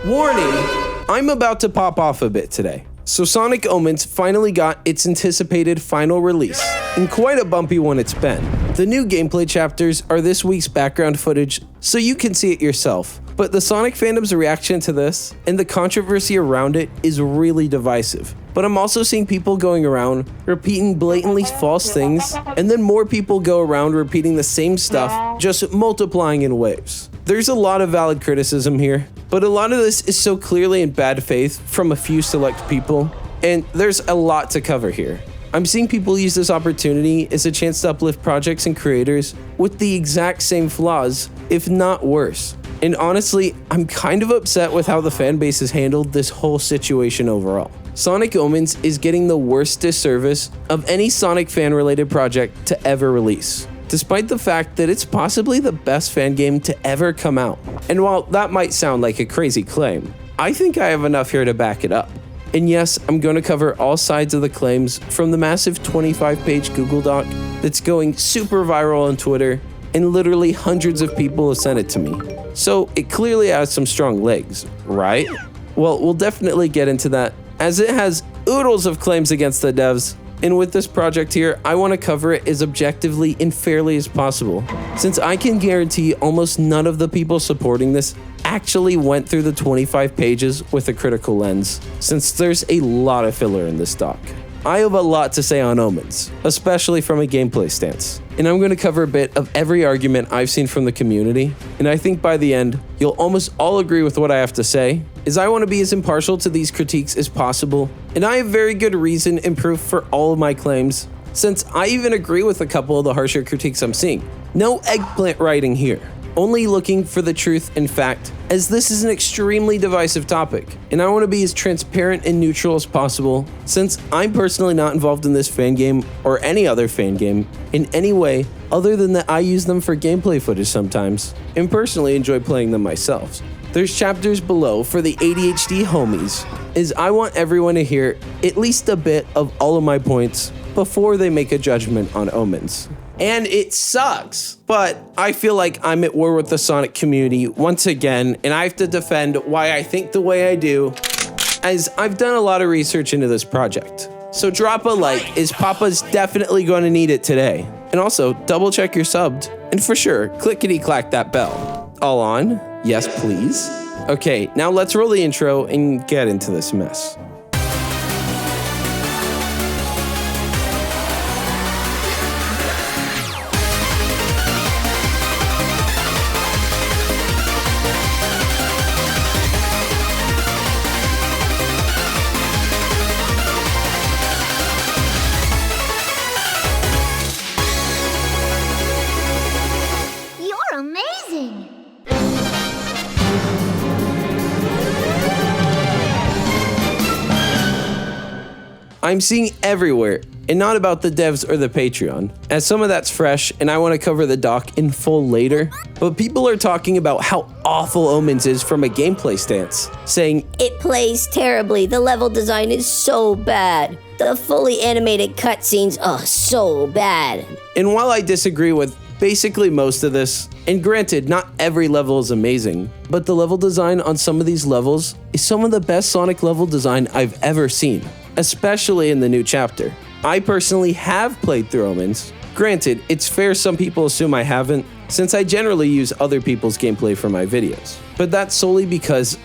Warning! I'm about to pop off a bit today. So Sonic Omens finally got its anticipated final release, and quite a bumpy one it's been. The new gameplay chapters are this week's background footage, so you can see it yourself. But the Sonic fandom's reaction to this, and the controversy around it, is really divisive. But I'm also seeing people going around repeating blatantly false things, and then more people go around repeating the same stuff, just multiplying in waves. There's a lot of valid criticism here, but a lot of this is so clearly in bad faith from a few select people, and there's a lot to cover here. I'm seeing people use this opportunity as a chance to uplift projects and creators with the exact same flaws, if not worse. And honestly, I'm kind of upset with how the fanbase has handled this whole situation overall. Sonic Omens is getting the worst disservice of any Sonic fan-related project to ever release, despite the fact that it's possibly the best fan game to ever come out. And while that might sound like a crazy claim, I think I have enough here to back it up. And yes, I'm going to cover all sides of the claims from the massive 25-page Google Doc that's going super viral on Twitter, and literally hundreds of people have sent it to me. So it clearly has some strong legs, right? Well, we'll definitely get into that, as it has oodles of claims against the devs. And with this project here, I want to cover it as objectively and fairly as possible, since I can guarantee almost none of the people supporting this actually went through the 25 pages with a critical lens, since there's a lot of filler in this doc. I have a lot to say on Omens, especially from a gameplay stance, and I'm going to cover a bit of every argument I've seen from the community, and I think by the end, you'll almost all agree with what I have to say, as I want to be as impartial to these critiques as possible, and I have very good reason and proof for all of my claims, since I even agree with a couple of the harsher critiques I'm seeing. No eggplant writing here. Only looking for the truth and fact, as this is an extremely divisive topic, and I want to be as transparent and neutral as possible, since I'm personally not involved in this fan game or any other fan game in any way other than that I use them for gameplay footage sometimes, and personally enjoy playing them myself. There's chapters below for the ADHD homies, as I want everyone to hear at least a bit of all of my points before they make a judgment on Omens. And it sucks, but I feel like I'm at war with the Sonic community once again, and I have to defend why I think the way I do, as I've done a lot of research into this project. So drop a like, as Papa's definitely going to need it today. And also, double check you're subbed, and for sure, clickety-clack that bell. All on? Yes, please? Okay, now let's roll the intro and get into this mess. I'm seeing everywhere, and not about the devs or the Patreon, as some of that's fresh and I want to cover the doc in full later, but people are talking about how awful Omens is from a gameplay stance, saying, "It plays terribly, the level design is so bad, the fully animated cutscenes, so bad." And while I disagree with basically most of this, and granted, not every level is amazing, but the level design on some of these levels is some of the best Sonic level design I've ever seen, especially in the new chapter. I personally have played through Omens. Granted, it's fair some people assume I haven't, since I generally use other people's gameplay for my videos. But that's solely because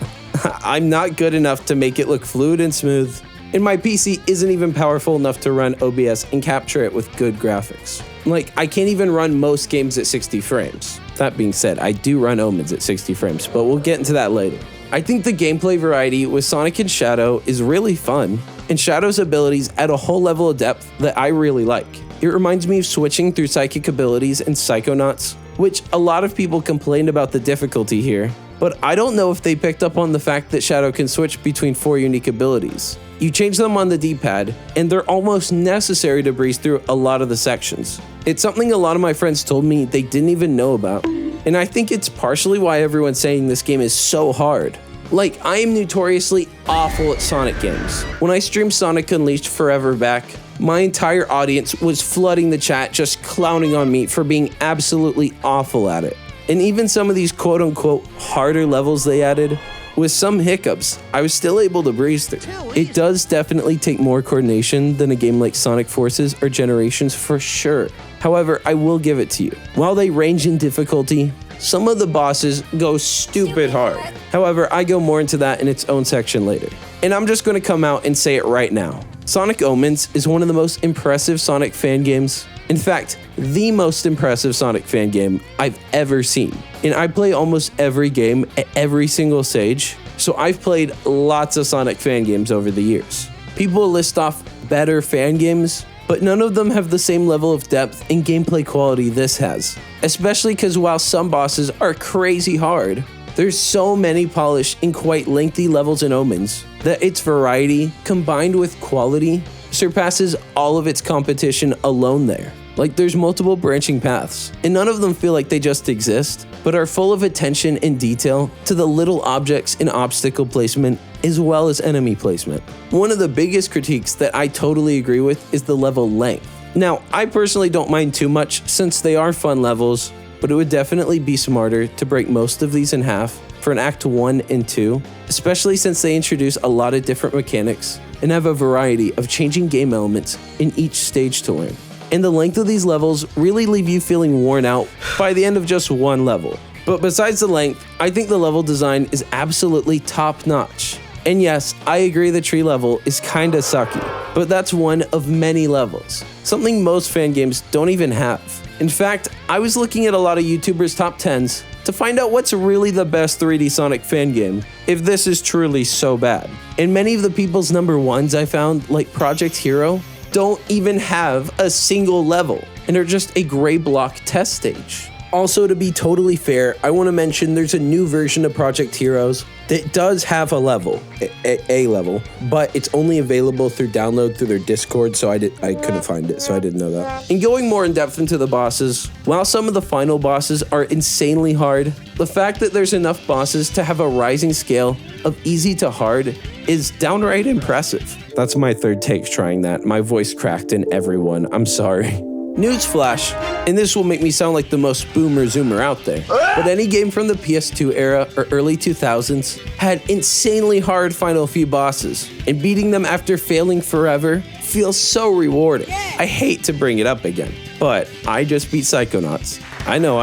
I'm not good enough to make it look fluid and smooth, and my PC isn't even powerful enough to run OBS and capture it with good graphics. Like, I can't even run most games at 60 frames. That being said, I do run Omens at 60 frames, but we'll get into that later. I think the gameplay variety with Sonic and Shadow is really fun, and Shadow's abilities add a whole level of depth that I really like. It reminds me of switching through psychic abilities and Psychonauts, which a lot of people complained about the difficulty here, but I don't know if they picked up on the fact that Shadow can switch between 4 unique abilities. You change them on the D-pad, and they're almost necessary to breeze through a lot of the sections. It's something a lot of my friends told me they didn't even know about, and I think it's partially why everyone's saying this game is so hard. Like, I am notoriously awful at Sonic games. When I streamed Sonic Unleashed forever back, my entire audience was flooding the chat just clowning on me for being absolutely awful at it. And even some of these quote-unquote harder levels they added With some hiccups, I was still able to breeze through. It does definitely take more coordination than a game like Sonic Forces or Generations for sure. However, I will give it to you. While they range in difficulty, some of the bosses go stupid hard. However, I go more into that in its own section later. And I'm just going to come out and say it right now. Sonic Omens is one of the most impressive Sonic fan games. In fact, the most impressive Sonic fan game I've ever seen. And I play almost every game at every single stage, so I've played lots of Sonic fan games over the years. People list off better fan games, but none of them have the same level of depth and gameplay quality this has. Especially because while some bosses are crazy hard, there's so many polished and quite lengthy levels in Omens that its variety, combined with quality, surpasses all of its competition alone there. Like, there's multiple branching paths, and none of them feel like they just exist, but are full of attention and detail to the little objects and obstacle placement, as well as enemy placement. One of the biggest critiques that I totally agree with is the level length. Now, I personally don't mind too much since they are fun levels, but it would definitely be smarter to break most of these in half for an Act 1 and 2, especially since they introduce a lot of different mechanics and have a variety of changing game elements in each stage to learn. And the length of these levels really leave you feeling worn out by the end of just one level. But besides the length, I think the level design is absolutely top notch. And yes, I agree the tree level is kinda sucky, but that's one of many levels, something most fan games don't even have. In fact, I was looking at a lot of YouTubers' top 10s to find out what's really the best 3D Sonic fan game, if this is truly so bad. And many of the people's number ones I found, like Project Hero, don't even have a single level and are just a gray block test stage. Also, to be totally fair, I want to mention there's a new version of Project Heroes that does have a level, a level, but it's only available through download through their Discord, so I couldn't find it, so I didn't know that. And going more in depth into the bosses, while some of the final bosses are insanely hard, the fact that there's enough bosses to have a rising scale of easy to hard is downright impressive. That's my third take trying that. My voice cracked in everyone. I'm sorry. Newsflash, and this will make me sound like the most boomer zoomer out there, but any game from the PS2 era or early 2000s had insanely hard final few bosses, and beating them after failing forever feels so rewarding. I hate to bring it up again, but I just beat Psychonauts. I know.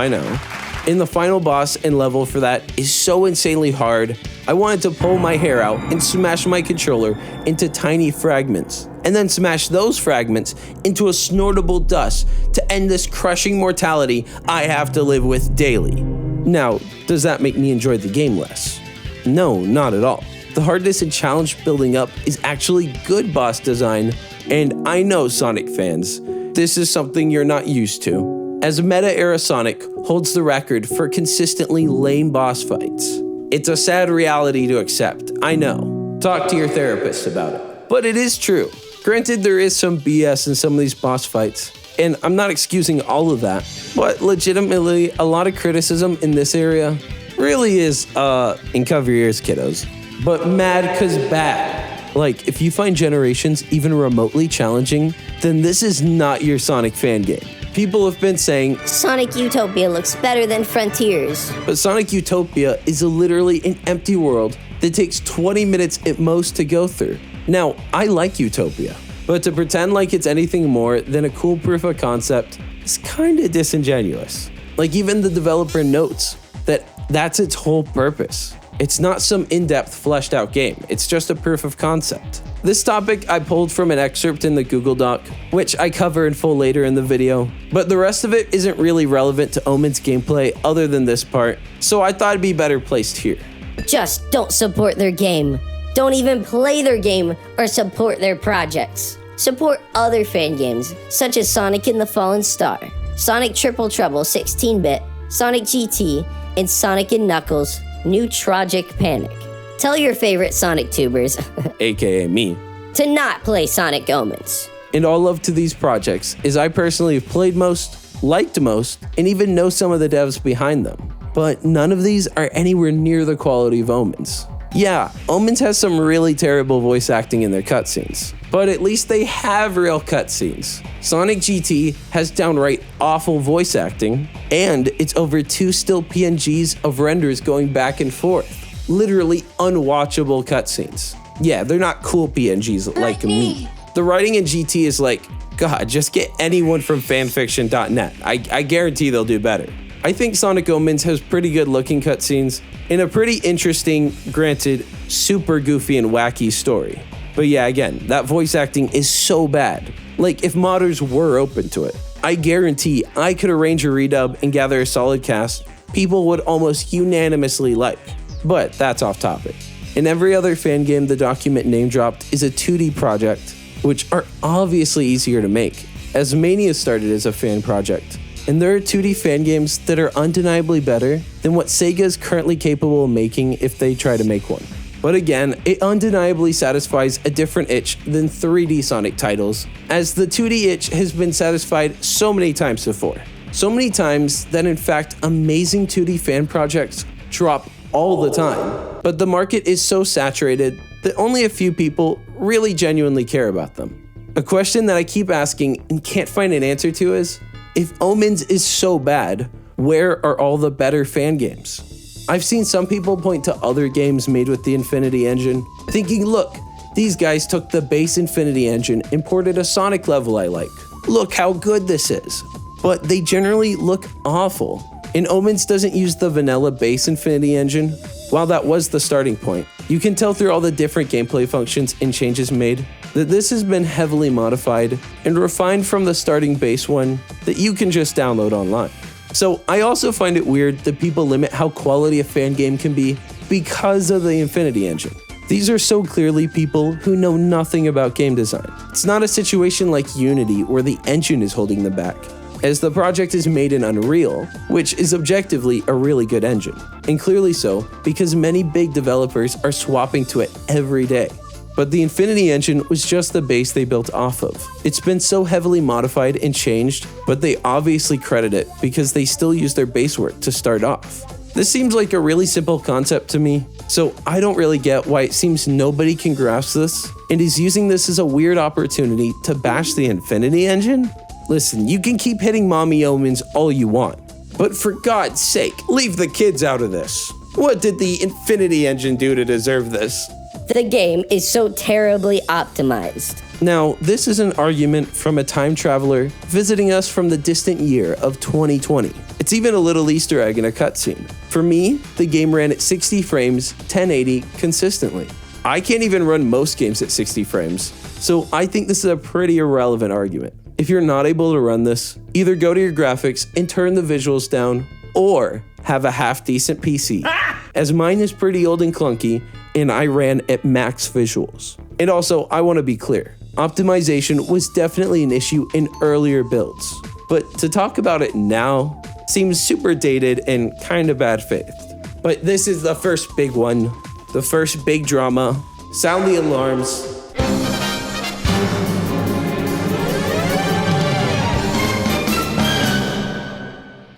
And the final boss and level for that is so insanely hard, I wanted to pull my hair out and smash my controller into tiny fragments, and then smash those fragments into a snortable dust to end this crushing mortality I have to live with daily. Now, does that make me enjoy the game less? No, not at all. The hardness and challenge building up is actually good boss design, and I know Sonic fans, this is something you're not used to, as meta-era Sonic holds the record for consistently lame boss fights. It's a sad reality to accept, I know. Talk to your therapist about it. But it is true. Granted, there is some BS in some of these boss fights, and I'm not excusing all of that, but legitimately, a lot of criticism in this area really is, and cover your ears, kiddos, but mad 'cause bad. Like, if you find Generations even remotely challenging, then this is not your Sonic fan game. People have been saying, Sonic Utopia looks better than Frontiers. But Sonic Utopia is literally an empty world that takes 20 minutes at most to go through. Now, I like Utopia, but to pretend like it's anything more than a cool proof of concept is kinda disingenuous. Like, even the developer notes that that's its whole purpose. It's not some in-depth fleshed out game, it's just a proof of concept. This topic I pulled from an excerpt in the Google Doc, which I cover in full later in the video, but the rest of it isn't really relevant to Omen's gameplay other than this part, so I thought it'd be better placed here. Just don't support their game. Don't even play their game or support their projects. Support other fan games, such as Sonic and the Fallen Star, Sonic Triple Trouble 16-bit, Sonic GT, and Sonic & Knuckles New Tragic Panic. Tell your favorite Sonic tubers, aka me, to not play Sonic Omens. And all love to these projects, as I personally have played most, liked most, and even know some of the devs behind them. But none of these are anywhere near the quality of Omens. Yeah, Omens has some really terrible voice acting in their cutscenes, but at least they have real cutscenes. Sonic GT has downright awful voice acting, and it's over 2 still PNGs of renders going back and forth. literally unwatchable cutscenes. Yeah, they're not cool PNGs like me. The writing in GT is like, God, just get anyone from fanfiction.net. I guarantee they'll do better. I think Sonic Omens has pretty good looking cutscenes and a pretty interesting, granted, super goofy and wacky story. But yeah, again, that voice acting is so bad. Like, if modders were open to it, I guarantee I could arrange a redub and gather a solid cast people would almost unanimously like. But that's off topic. In every other fan game the document name dropped is a 2D project, which are obviously easier to make, as Mania started as a fan project. And there are 2D fan games that are undeniably better than what Sega is currently capable of making if they try to make one. But again, it undeniably satisfies a different itch than 3D Sonic titles, as the 2D itch has been satisfied so many times before. So many times that in fact amazing 2D fan projects drop all the time. But the market is so saturated that only a few people really genuinely care about them. A question that I keep asking and can't find an answer to is, if Omens is so bad, where are all the better fan games? I've seen some people point to other games made with the Infinity Engine, thinking, look, these guys took the base Infinity Engine and ported a Sonic level I like. Look how good this is. But they generally look awful. And Omens doesn't use the vanilla base Infinity Engine. While that was the starting point, you can tell through all the different gameplay functions and changes made that this has been heavily modified and refined from the starting base one that you can just download online. So I also find it weird that people limit how quality a fan game can be because of the Infinity Engine. These are so clearly people who know nothing about game design. It's not a situation like Unity where the engine is holding them back, as the project is made in Unreal, which is objectively a really good engine, and clearly so because many big developers are swapping to it every day. But the Infinity Engine was just the base they built off of. It's been so heavily modified and changed, but they obviously credit it because they still use their base work to start off. This seems like a really simple concept to me, so I don't really get why it seems nobody can grasp this and is using this as a weird opportunity to bash the Infinity Engine. Listen, you can keep hitting Mommy Omens all you want, but for God's sake, leave the kids out of this. What did the Infinity Engine do to deserve this? The game is so terribly optimized. Now, this is an argument from a time traveler visiting us from the distant year of 2020. It's even a little Easter egg in a cutscene. For me, the game ran at 60 frames, 1080 consistently. I can't even run most games at 60 frames, so I think this is a pretty irrelevant argument. If you're not able to run this, either go to your graphics and turn the visuals down, or have a half-decent PC, as mine is pretty old and clunky, and I ran at max visuals. And also, I want to be clear, optimization was definitely an issue in earlier builds, but to talk about it now seems super dated and kind of bad faith. But this is the first big one, the first big drama. Sound the alarms.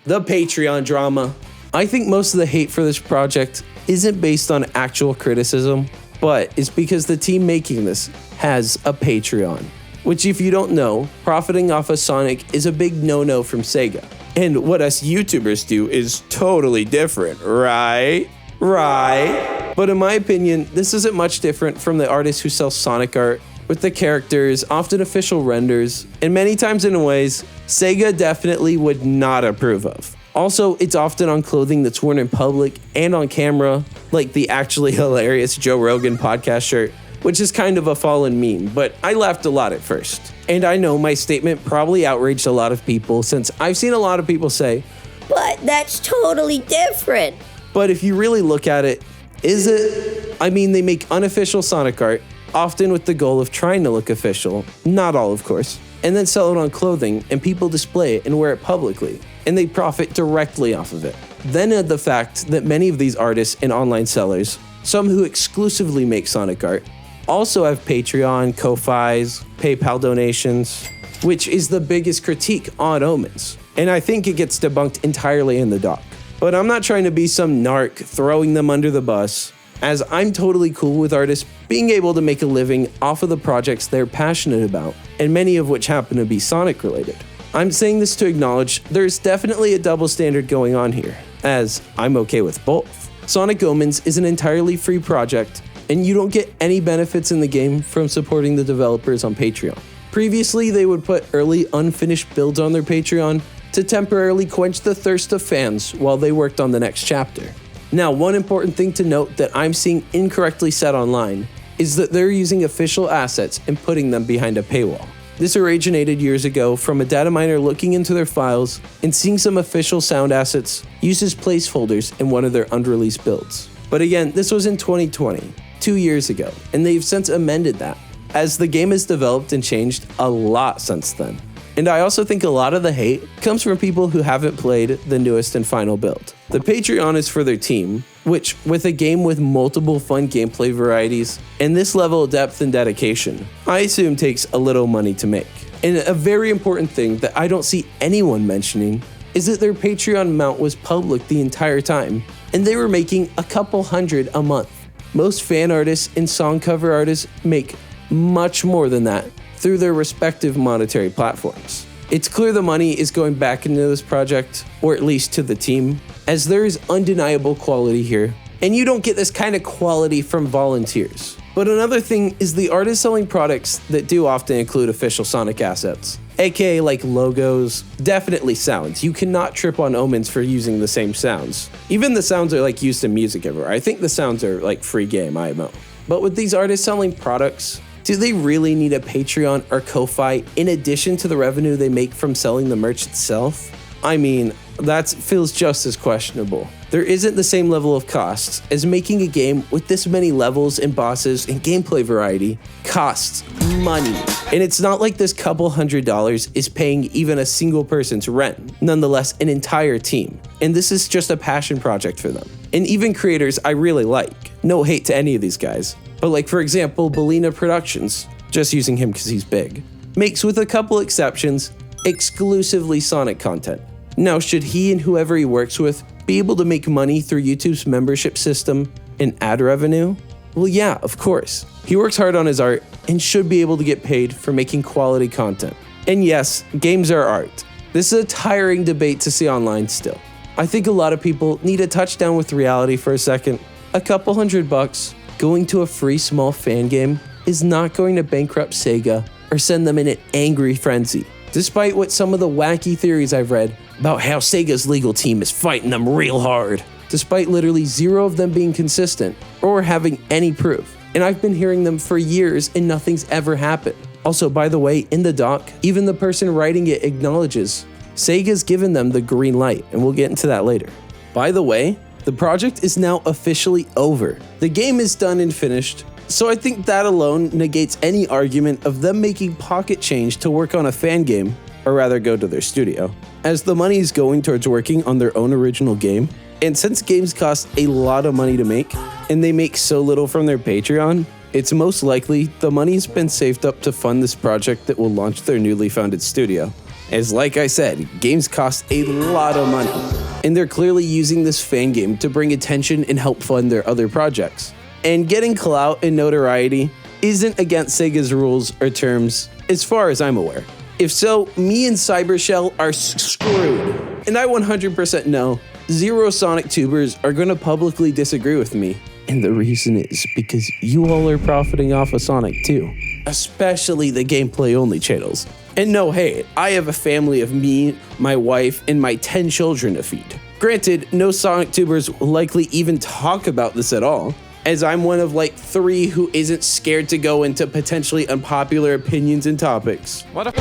The Patreon drama. I think most of the hate for this project isn't based on actual criticism, but it's because the team making this has a Patreon, which if you don't know, profiting off of Sonic is a big no-no from Sega. And what us YouTubers do is totally different, right? Right? But in my opinion, this isn't much different from the artists who sell Sonic art with the characters, often official renders, and many times in ways Sega definitely would not approve of. Also, it's often on clothing that's worn in public and on camera, like the actually hilarious Joe Rogan podcast shirt, which is kind of a fallen meme, but I laughed a lot at first. And I know my statement probably outraged a lot of people, since I've seen a lot of people say, But that's totally different. But if you really look at it, is it? I mean, they make unofficial Sonic art, often with the goal of trying to look official, not all of course, and then sell it on clothing and people display it and wear it publicly, and they profit directly off of it. Then add the fact that many of these artists and online sellers, some who exclusively make Sonic art, also have Patreon, Ko-Fis, PayPal donations, which is the biggest critique on Omens. And I think it gets debunked entirely in the doc. But I'm not trying to be some narc throwing them under the bus, as I'm totally cool with artists being able to make a living off of the projects they're passionate about, and many of which happen to be Sonic related. I'm saying this to acknowledge there's definitely a double standard going on here, as I'm okay with both. Sonic Omens is an entirely free project, and you don't get any benefits in the game from supporting the developers on Patreon. Previously, they would put early unfinished builds on their Patreon to temporarily quench the thirst of fans while they worked on the next chapter. Now, one important thing to note that I'm seeing incorrectly said online is that they're using official assets and putting them behind a paywall. This originated years ago from a data miner looking into their files and seeing some official sound assets used as placeholders in one of their unreleased builds. But again, this was in 2020, 2 years ago, and they've since amended that, as the game has developed and changed a lot since then. And I also think a lot of the hate comes from people who haven't played the newest and final build. The Patreon is for their team, which, with a game with multiple fun gameplay varieties and this level of depth and dedication, I assume takes a little money to make. And a very important thing that I don't see anyone mentioning is that their Patreon amount was public the entire time, and they were making a couple hundred a month. Most fan artists and song cover artists make much more than that through their respective monetary platforms. It's clear the money is going back into this project, or at least to the team, as there is undeniable quality here, and you don't get this kind of quality from volunteers. But another thing is the artists selling products that do often include official Sonic assets, aka like logos, definitely sounds. You cannot trip on Omens for using the same sounds. Even the sounds are like used in music everywhere. I think the sounds are like free game IMO. But with these artists selling products, do they really need a Patreon or Ko-Fi in addition to the revenue they make from selling the merch itself? I mean, that feels just as questionable. There isn't the same level of costs as making a game with this many levels and bosses and gameplay variety costs money. And it's not like this couple $100 is paying even a single person's rent, nonetheless an entire team. And this is just a passion project for them. And even creators I really like. No hate to any of these guys. But like for example, Belina Productions, just using him because he's big, makes with a couple exceptions, exclusively Sonic content. Now should he and whoever he works with be able to make money through YouTube's membership system and ad revenue? Well yeah, of course. He works hard on his art and should be able to get paid for making quality content. And yes, games are art. This is a tiring debate to see online still. I think a lot of people need a touchdown with reality for a second. A couple $100 going to a free small fan game is not going to bankrupt Sega or send them in an angry frenzy, despite what some of the wacky theories I've read about how Sega's legal team is fighting them real hard, despite literally zero of them being consistent or having any proof. And I've been hearing them for years and nothing's ever happened. Also, by the way, in the doc, even the person writing it acknowledges Sega's given them the green light, and we'll get into that later. By the way, the project is now officially over. The game is done and finished, so I think that alone negates any argument of them making pocket change to work on a fan game, or rather go to their studio, as the money is going towards working on their own original game. And since games cost a lot of money to make, and they make so little from their Patreon, it's most likely the money's been saved up to fund this project that will launch their newly founded studio. As like I said, games cost a lot of money, and they're clearly using this fan game to bring attention and help fund their other projects. And getting clout and notoriety isn't against Sega's rules or terms, as far as I'm aware. If so, me and Cybershell are screwed. And I 100% know zero Sonic tubers are going to publicly disagree with me. And the reason is because you all are profiting off of Sonic too, especially the gameplay only channels. And no hate, I have a family of me, my wife, and my 10 children to feed. Granted, no Sonic tubers will likely even talk about this at all, as I'm one of like 3 who isn't scared to go into potentially unpopular opinions and topics. What a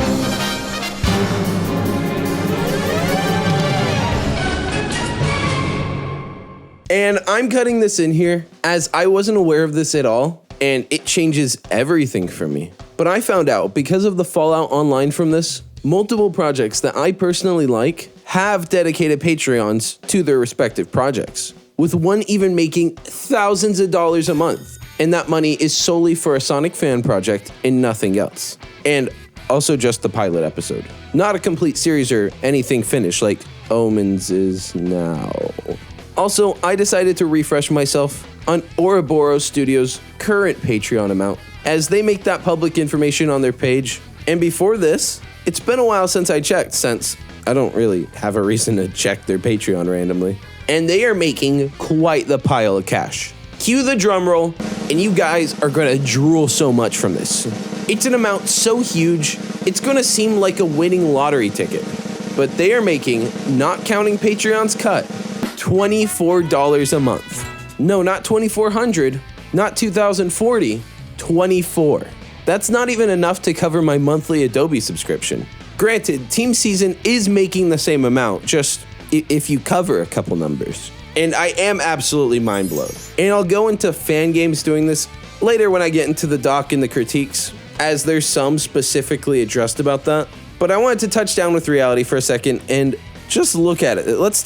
And I'm cutting this in here as I wasn't aware of this at all, and it changes everything for me. But I found out because of the fallout online from this, multiple projects that I personally like have dedicated Patreons to their respective projects, with one even making thousands of dollars a month. And that money is solely for a Sonic fan project and nothing else. And also just the pilot episode. Not a complete series or anything finished like Omens is now. Also, I decided to refresh myself on Ouroboros Studios' current Patreon amount, as they make that public information on their page. And before this, it's been a while since I checked, since I don't really have a reason to check their Patreon randomly. and they are making quite the pile of cash. Cue the drum roll, and you guys are gonna drool so much from this. It's an amount so huge, it's gonna seem like a winning lottery ticket. But they are making, not counting Patreon's cut, $24 a month. No, not $2,400, not $2,040, $24. That's not even enough to cover my monthly Adobe subscription. Granted, Team Season is making the same amount, just if you cover a couple numbers. And I am absolutely mind blown. And I'll go into fangames doing this later when I get into the doc and the critiques, as there's some specifically addressed about that. But I wanted to touch down with reality for a second and just look at it. Let's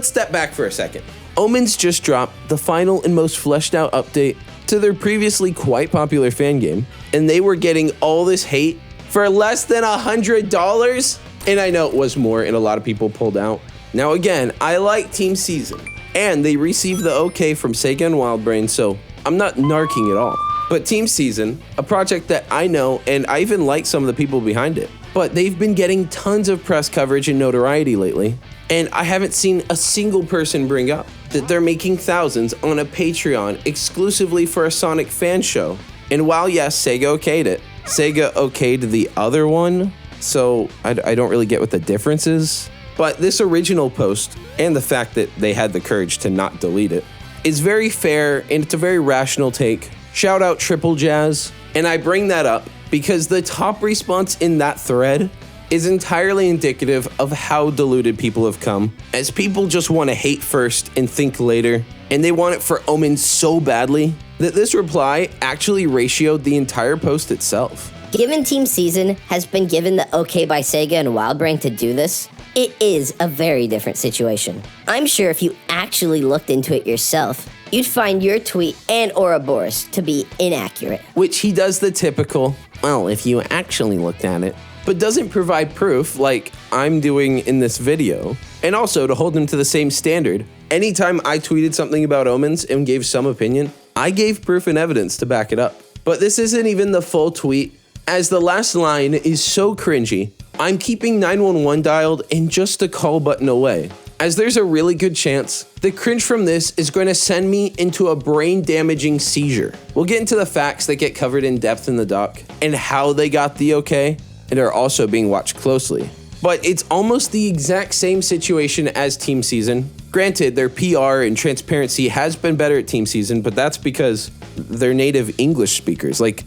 step back for a second. Omens just dropped the final and most fleshed out update to their previously quite popular fan game, and they were getting all this hate for less than $100. And I know it was more, and a lot of people pulled out. Now again, I like Team Season, and they received the okay from Sega and Wildbrain, so I'm not narking at all. But Team Season, a project that I know, and I even like some of the people behind it, but they've been getting tons of press coverage and notoriety lately, and I haven't seen a single person bring up that they're making thousands on a Patreon exclusively for a Sonic fan show. And while yes, Sega okayed it, Sega okayed the other one, so I don't really get what the difference is. But this original post, and the fact that they had the courage to not delete it, is very fair, and it's a very rational take. Shout out Triple Jazz, and I bring that up because the top response in that thread is entirely indicative of how deluded people have come, as people just want to hate first and think later, and they want it for Omens so badly that this reply actually ratioed the entire post itself. Given Team Season has been given the okay by Sega and Wildbrain to do this, it is a very different situation. I'm sure if you actually looked into it yourself, you'd find your tweet and Ouroboros to be inaccurate. Which he does the typical, well, if you actually looked at it, but doesn't provide proof like I'm doing in this video. And also, to hold him to the same standard, anytime I tweeted something about Omens and gave some opinion, I gave proof and evidence to back it up. But this isn't even the full tweet, as the last line is so cringy. I'm keeping 911 dialed and just a call button away, as there's a really good chance the cringe from this is going to send me into a brain-damaging seizure. We'll get into the facts that get covered in depth in the doc, and how they got the okay, and are also being watched closely. But it's almost the exact same situation as Team Season. Granted, their PR and transparency has been better at Team Season, but that's because they're native English speakers. Like,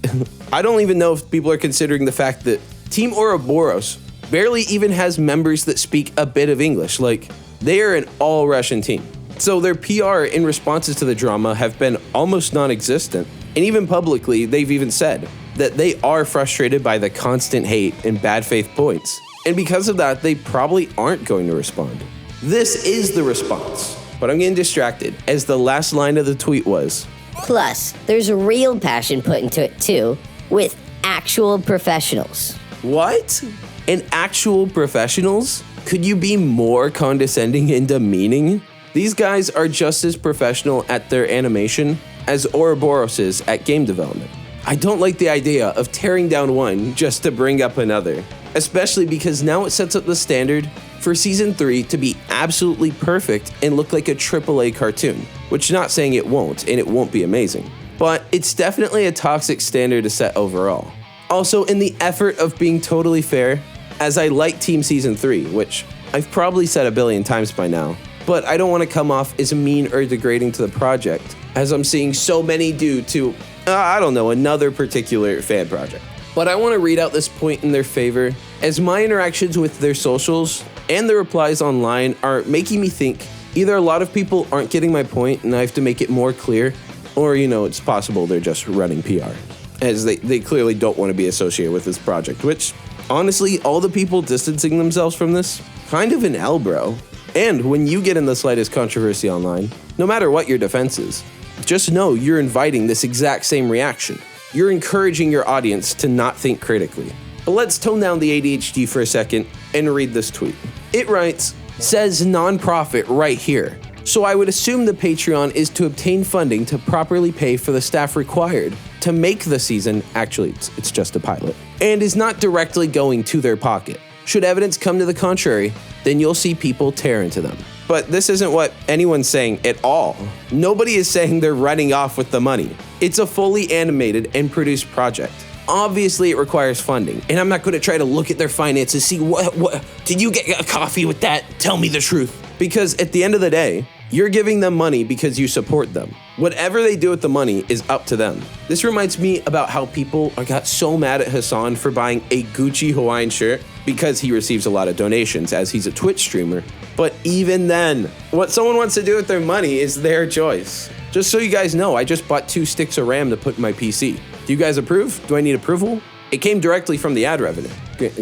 I don't even know if people are considering the fact that Team Ouroboros barely even has members that speak a bit of English. Like, they are an all-Russian team. So their PR in responses to the drama have been almost non-existent. And even publicly, they've even said that they are frustrated by the constant hate and bad faith points. And because of that, they probably aren't going to respond. This is the response. But I'm getting distracted, as the last line of the tweet was, Plus, there's real passion put into it too, with actual professionals. what? And actual professionals? Could you be more condescending and demeaning? These guys are just as professional at their animation as Ouroboros is at game development. I don't like the idea of tearing down one just to bring up another, especially because now it sets up the standard for Season 3 to be absolutely perfect and look like a AAA cartoon, which not saying it won't, and it won't be amazing, but it's definitely a toxic standard to set overall. Also, in the effort of being totally fair, as I like Team Season 3, which I've probably said a billion times by now, but I don't want to come off as mean or degrading to the project, as I'm seeing so many do to, another particular fan project. But I want to read out this point in their favor, as my interactions with their socials and the replies online are making me think either a lot of people aren't getting my point and I have to make it more clear, or, it's possible they're just running PR, as they clearly don't want to be associated with this project, which, honestly, all the people distancing themselves from this, kind of an L, bro. And when you get in the slightest controversy online, no matter what your defense is, just know you're inviting this exact same reaction. You're encouraging your audience to not think critically. But let's tone down the ADHD for a second and read this tweet. It writes, says nonprofit right here. So I would assume the Patreon is to obtain funding to properly pay for the staff required to make the season, actually it's just a pilot, and is not directly going to their pocket. Should evidence come to the contrary, then you'll see people tear into them. But this isn't what anyone's saying at all. Nobody is saying they're running off with the money. It's a fully animated and produced project. Obviously, it requires funding, and I'm not going to try to look at their finances, see what did you get a coffee with that? Tell me the truth. Because at the end of the day, you're giving them money because you support them. Whatever they do with the money is up to them. This reminds me about how people got so mad at Hassan for buying a Gucci Hawaiian shirt because he receives a lot of donations as he's a Twitch streamer. But even then, what someone wants to do with their money is their choice. Just so you guys know, I just bought 2 sticks of RAM to put in my PC. Do you guys approve? Do I need approval? It came directly from the ad revenue.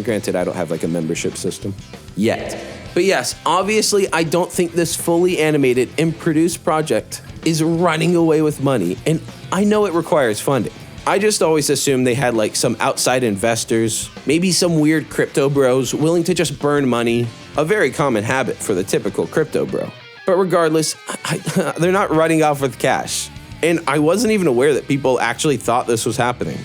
Granted, I don't have like a membership system yet. But yes, obviously, I don't think this fully animated and produced project is running away with money, and I know it requires funding. I just always assumed they had like some outside investors, maybe some weird crypto bros willing to just burn money, a very common habit for the typical crypto bro. But regardless, they're not running off with cash. And I wasn't even aware that people actually thought this was happening.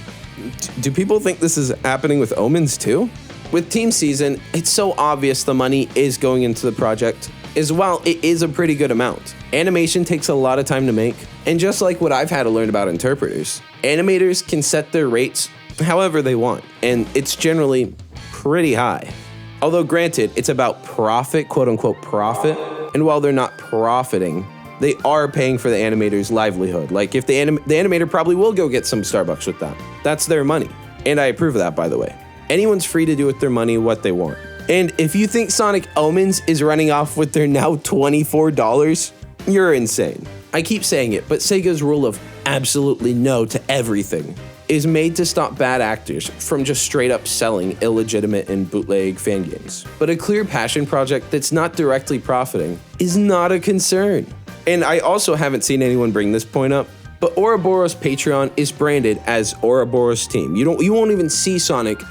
Do people think this is happening with Omens too? With Team Season, it's so obvious the money is going into the project, as well it is a pretty good amount. Animation takes a lot of time to make, and just like what I've had to learn about interpreters, animators can set their rates however they want, and it's generally pretty high. Although granted, it's about profit, quote unquote profit, and while they're not profiting, they are paying for the animator's livelihood. Like if the animator probably will go get some Starbucks with that. That's their money. And I approve of that, by the way. Anyone's free to do with their money what they want. And if you think Sonic Omens is running off with their now $24, you're insane. I keep saying it, but Sega's rule of absolutely no to everything is made to stop bad actors from just straight up selling illegitimate and bootleg fan games. But a clear passion project that's not directly profiting is not a concern. And I also haven't seen anyone bring this point up, but Ouroboros Patreon is branded as Ouroboros Team. You won't even see Sonic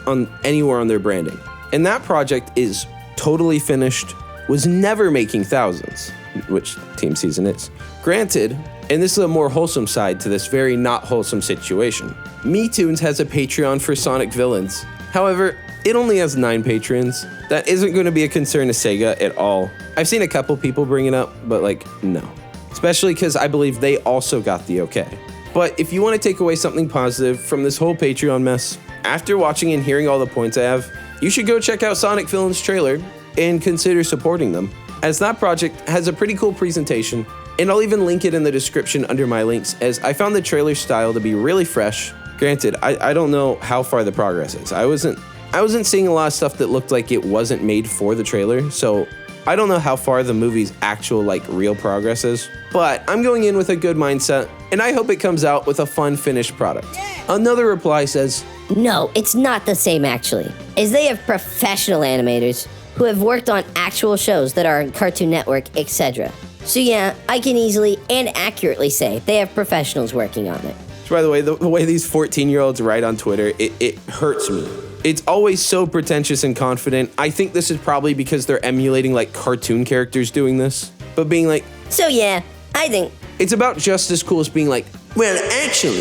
anywhere on their branding. And that project is totally finished, was never making thousands, which Team Season is. Granted, and this is a more wholesome side to this very not wholesome situation, MeToons has a Patreon for Sonic villains. However, it only has 9 patrons. That isn't going to be a concern to Sega at all. I've seen a couple people bring it up, but no. Especially because I believe they also got the okay. But if you want to take away something positive from this whole Patreon mess, after watching and hearing all the points I have, you should go check out Sonic Villains trailer and consider supporting them, as that project has a pretty cool presentation, and I'll even link it in the description under my links, as I found the trailer style to be really fresh. Granted, I don't know how far the progress is. I wasn't seeing a lot of stuff that looked like it wasn't made for the trailer, so I don't know how far the movie's actual real progress is, but I'm going in with a good mindset, and I hope it comes out with a fun finished product. Another reply says, No, it's not the same actually, as they have professional animators who have worked on actual shows that are on Cartoon Network, etc. So yeah, I can easily and accurately say they have professionals working on it. By the way, the way these 14-year-olds write on Twitter, it hurts me. It's always so pretentious and confident. I think this is probably because they're emulating cartoon characters doing this, but being like, so yeah, I think it's about just as cool as being like, well, actually.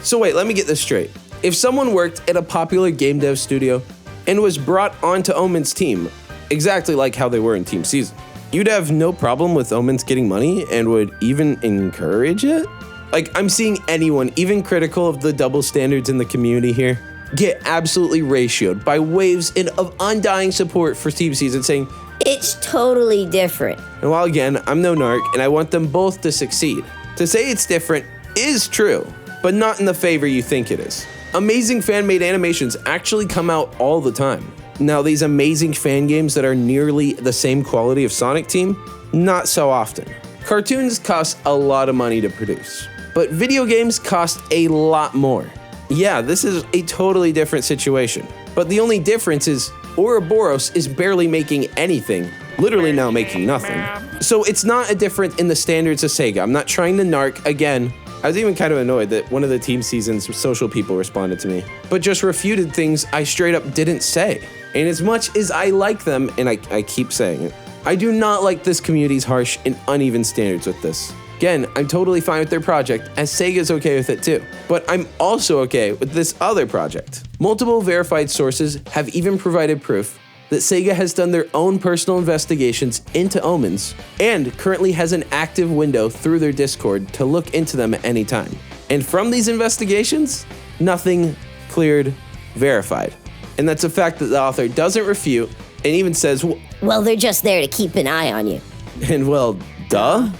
So wait, let me get this straight. If someone worked at a popular game dev studio and was brought onto Omens' team, exactly like how they were in Team Season, you'd have no problem with Omens getting money and would even encourage it? I'm seeing anyone, even critical of the double standards in the community here, get absolutely ratioed by waves of undying support for Team Season saying, it's totally different. And while again, I'm no narc and I want them both to succeed, to say it's different is true, but not in the favor you think it is. Amazing fan-made animations actually come out all the time. Now, these amazing fan games that are nearly the same quality of Sonic Team, not so often. Cartoons cost a lot of money to produce, but video games cost a lot more. Yeah, this is a totally different situation, but the only difference is Ouroboros is barely making anything, literally now making nothing. So it's not a different in the standards of Sega. I'm not trying to narc. Again, I was even kind of annoyed that one of the Team Season's social people responded to me, but just refuted things I straight up didn't say. And as much as I like them, and I keep saying it, I do not like this community's harsh and uneven standards with this. Again, I'm totally fine with their project, as Sega's okay with it too. But I'm also okay with this other project. Multiple verified sources have even provided proof that Sega has done their own personal investigations into Omens and currently has an active window through their Discord to look into them at any time. And from these investigations, nothing cleared verified. And that's a fact that the author doesn't refute and even says, well, they're just there to keep an eye on you. And well, duh?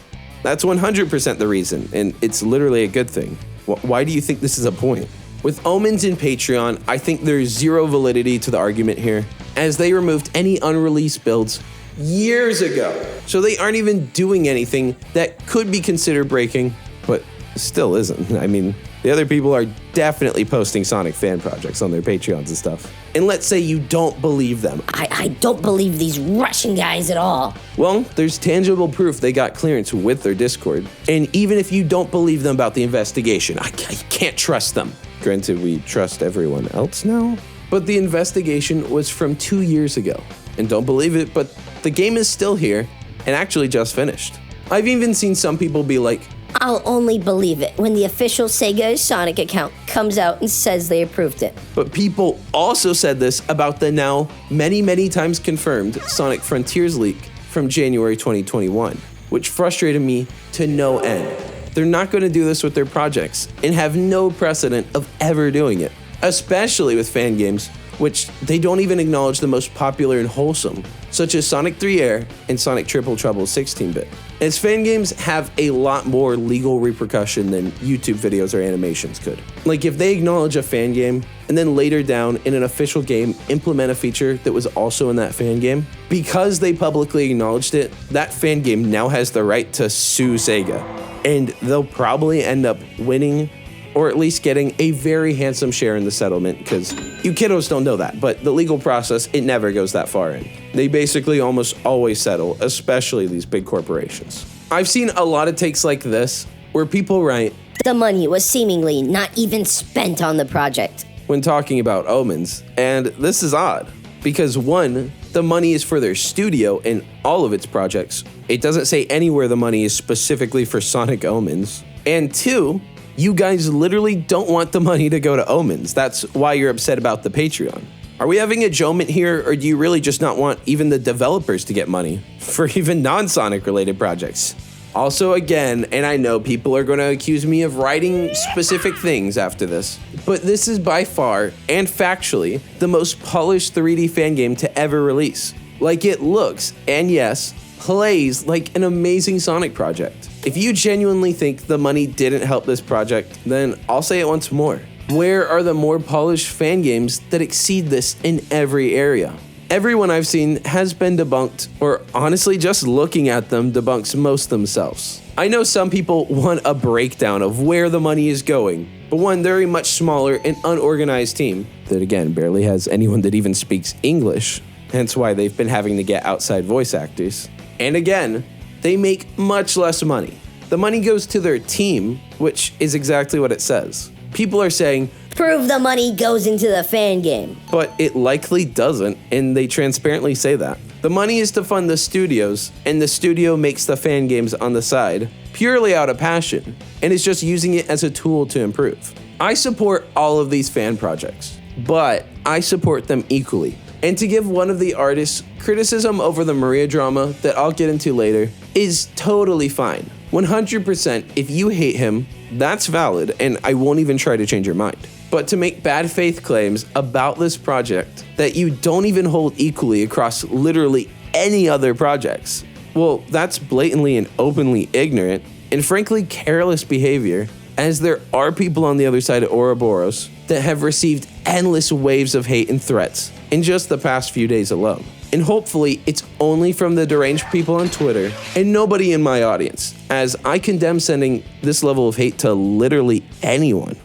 That's 100% the reason, and it's literally a good thing. Why do you think this is a point? With Omens in Patreon, I think there's zero validity to the argument here, as they removed any unreleased builds years ago. So they aren't even doing anything that could be considered breaking, but still isn't. I mean, the other people are definitely posting Sonic fan projects on their Patreons and stuff. And let's say you don't believe them. I don't believe these Russian guys at all. Well, there's tangible proof they got clearance with their Discord. And even if you don't believe them about the investigation, I can't trust them. Granted, we trust everyone else now. But the investigation was from 2 years ago. And don't believe it, but the game is still here and actually just finished. I've even seen some people be like, I'll only believe it when the official Sega Sonic account comes out and says they approved it. But people also said this about the now many times confirmed Sonic Frontiers leak from January 2021, which frustrated me to no end. They're not going to do this with their projects and have no precedent of ever doing it, especially with fan games, which they don't even acknowledge the most popular and wholesome, such as Sonic 3 Air and Sonic Triple Trouble 16-bit. As fan games have a lot more legal repercussion than YouTube videos or animations could. Like if they acknowledge a fan game and then later down in an official game implement a feature that was also in that fan game, because they publicly acknowledged it, that fan game now has the right to sue Sega. And they'll probably end up winning or at least getting a very handsome share in the settlement, because you kiddos don't know that, but the legal process, it never goes that far in. They basically almost always settle, especially these big corporations. I've seen a lot of takes like this, where people write, the money was seemingly not even spent on the project, when talking about Omens, and this is odd, because one, the money is for their studio and all of its projects. It doesn't say anywhere the money is specifically for Sonic Omens. And two, you guys literally don't want the money to go to Omens. That's why you're upset about the Patreon. Are we having a Joe-ment here, or do you really just not want even the developers to get money for even non-Sonic related projects? Also, again, and I know people are going to accuse me of writing specific things after this, but this is by far, and factually, the most polished 3D fan game to ever release. Like, it looks, and yes, plays like an amazing Sonic project. If you genuinely think the money didn't help this project, then I'll say it once more. Where are the more polished fan games that exceed this in every area? Everyone I've seen has been debunked, or honestly just looking at them debunks most themselves. I know some people want a breakdown of where the money is going, but one very much smaller and unorganized team that again barely has anyone that even speaks English, hence why they've been having to get outside voice actors. And again, they make much less money. The money goes to their team, which is exactly what it says. People are saying, prove the money goes into the fan game. But it likely doesn't, and they transparently say that. The money is to fund the studios, and the studio makes the fan games on the side, purely out of passion, and is just using it as a tool to improve. I support all of these fan projects, but I support them equally. And to give one of the artists criticism over the Maria drama that I'll get into later is totally fine. 100%, if you hate him, that's valid, and I won't even try to change your mind. But to make bad faith claims about this project that you don't even hold equally across literally any other projects, well, that's blatantly and openly ignorant and frankly careless behavior, as there are people on the other side of Ouroboros that have received endless waves of hate and threats in just the past few days alone. And hopefully it's only from the deranged people on Twitter and nobody in my audience, as I condemn sending this level of hate to literally anyone.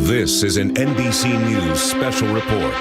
This is an NBC News special report.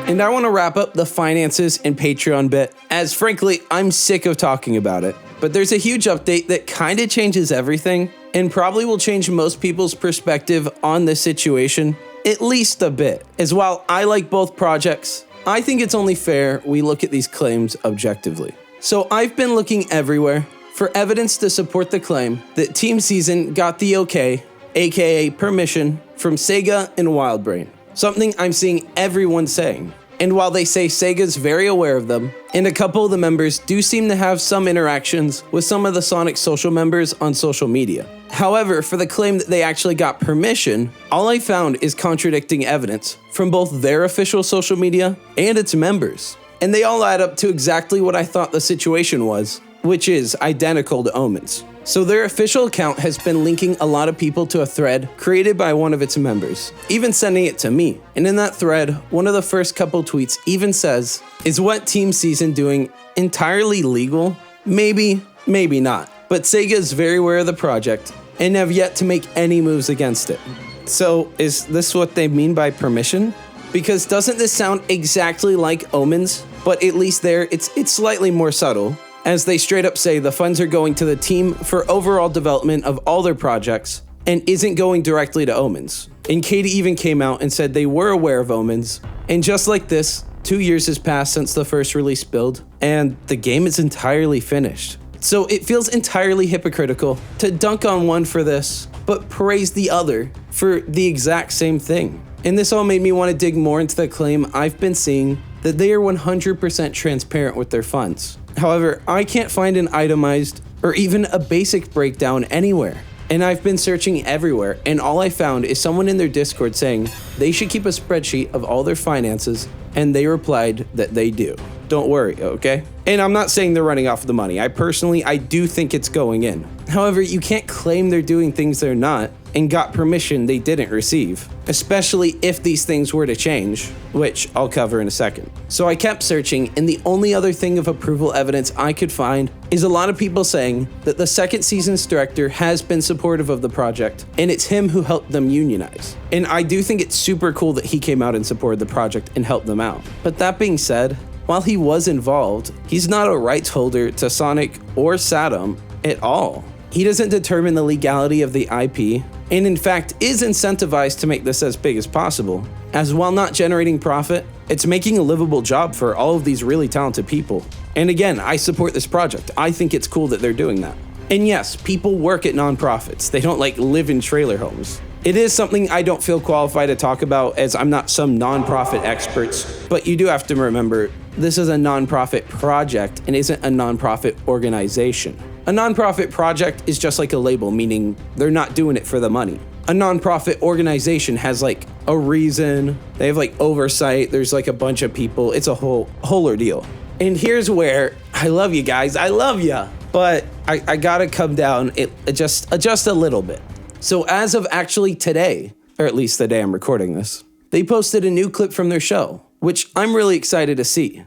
And I want to wrap up the finances and Patreon bit, as frankly, I'm sick of talking about it. But there's a huge update that kind of changes everything, and probably will change most people's perspective on this situation, at least a bit. As while I like both projects, I think it's only fair we look at these claims objectively. So I've been looking everywhere for evidence to support the claim that Team Season got the okay aka permission, from Sega and WildBrain. Something I'm seeing everyone saying. And while they say Sega's very aware of them, and a couple of the members do seem to have some interactions with some of the Sonic social members on social media. However, for the claim that they actually got permission, all I found is contradicting evidence from both their official social media and its members. And they all add up to exactly what I thought the situation was, which is identical to Omens. So their official account has been linking a lot of people to a thread created by one of its members, even sending it to me. And in that thread, one of the first couple tweets even says, "Is what Team Season doing entirely legal? Maybe, maybe not. But Sega is very aware of the project and have yet to make any moves against it." So is this what they mean by permission? Because doesn't this sound exactly like Omens? But at least there, it's slightly more subtle, as they straight up say the funds are going to the team for overall development of all their projects and isn't going directly to Omens. And Katie even came out and said they were aware of Omens, and just like this, 2 years has passed since the first release build, and the game is entirely finished. So it feels entirely hypocritical to dunk on one for this, but praise the other for the exact same thing. And this all made me want to dig more into the claim I've been seeing that they are 100% transparent with their funds. However, I can't find an itemized or even a basic breakdown anywhere. And I've been searching everywhere, and all I found is someone in their Discord saying they should keep a spreadsheet of all their finances, and they replied that they do. Don't worry, okay? And I'm not saying they're running off the money. I do think it's going in. However, you can't claim they're doing things they're not and got permission they didn't receive, especially if these things were to change, which I'll cover in a second. So I kept searching, and the only other thing of approval evidence I could find is a lot of people saying that the second season's director has been supportive of the project, and it's him who helped them unionize. And I do think it's super cool that he came out and supported the project and helped them out. But that being said, while he was involved, he's not a rights holder to Sonic or Saturn at all. He doesn't determine the legality of the IP, and in fact is incentivized to make this as big as possible, as while not generating profit, it's making a livable job for all of these really talented people. And again, I support this project. I think it's cool that they're doing that. And yes, people work at nonprofits. They don't live in trailer homes. It is something I don't feel qualified to talk about, as I'm not some nonprofit experts, but you do have to remember, this is a nonprofit project and isn't a nonprofit organization. A nonprofit project is just like a label, meaning they're not doing it for the money. A nonprofit organization has a reason, they have oversight, there's a bunch of people, it's a whole ordeal. And here's where, I love you guys, I love ya, but I gotta come down, adjust a little bit. So as of actually today, or at least the day I'm recording this, they posted a new clip from their show, which I'm really excited to see.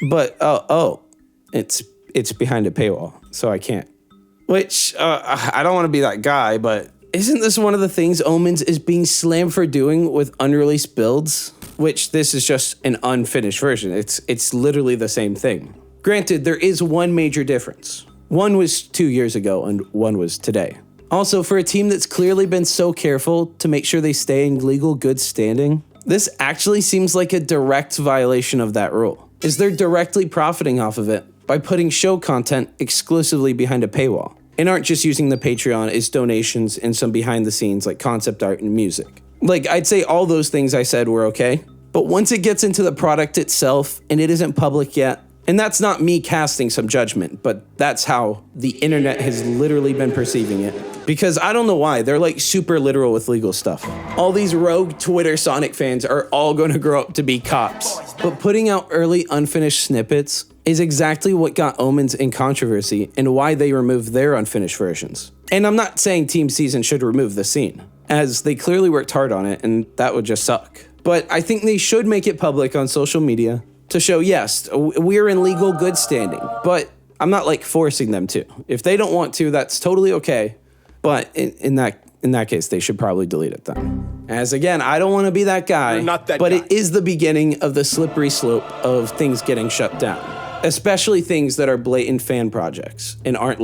But, it's behind a paywall, so I can't. Which, I don't want to be that guy, but isn't this one of the things Omens is being slammed for doing with unreleased builds? Which this is just an unfinished version. It's literally the same thing. Granted, there is one major difference. One was 2 years ago and one was today. Also, for a team that's clearly been so careful to make sure they stay in legal good standing, this actually seems like a direct violation of that rule, as they're directly profiting off of it by putting show content exclusively behind a paywall, and aren't just using the Patreon as donations and some behind the scenes like concept art and music. I'd say all those things I said were okay, but once it gets into the product itself and it isn't public yet, and that's not me casting some judgment, but that's how the internet has literally been perceiving it. Because I don't know why, they're super literal with legal stuff. All these rogue Twitter Sonic fans are all going to grow up to be cops. But putting out early unfinished snippets is exactly what got Omens in controversy and why they removed their unfinished versions. And I'm not saying Team Season should remove the scene, as they clearly worked hard on it and that would just suck. But I think they should make it public on social media to show, yes, we're in legal good standing, but I'm not forcing them to. If they don't want to, that's totally okay. But in that case, they should probably delete it then. As again, I don't want to be that guy, You're not that but guy. It is the beginning of the slippery slope of things getting shut down, especially things that are blatant fan projects and aren't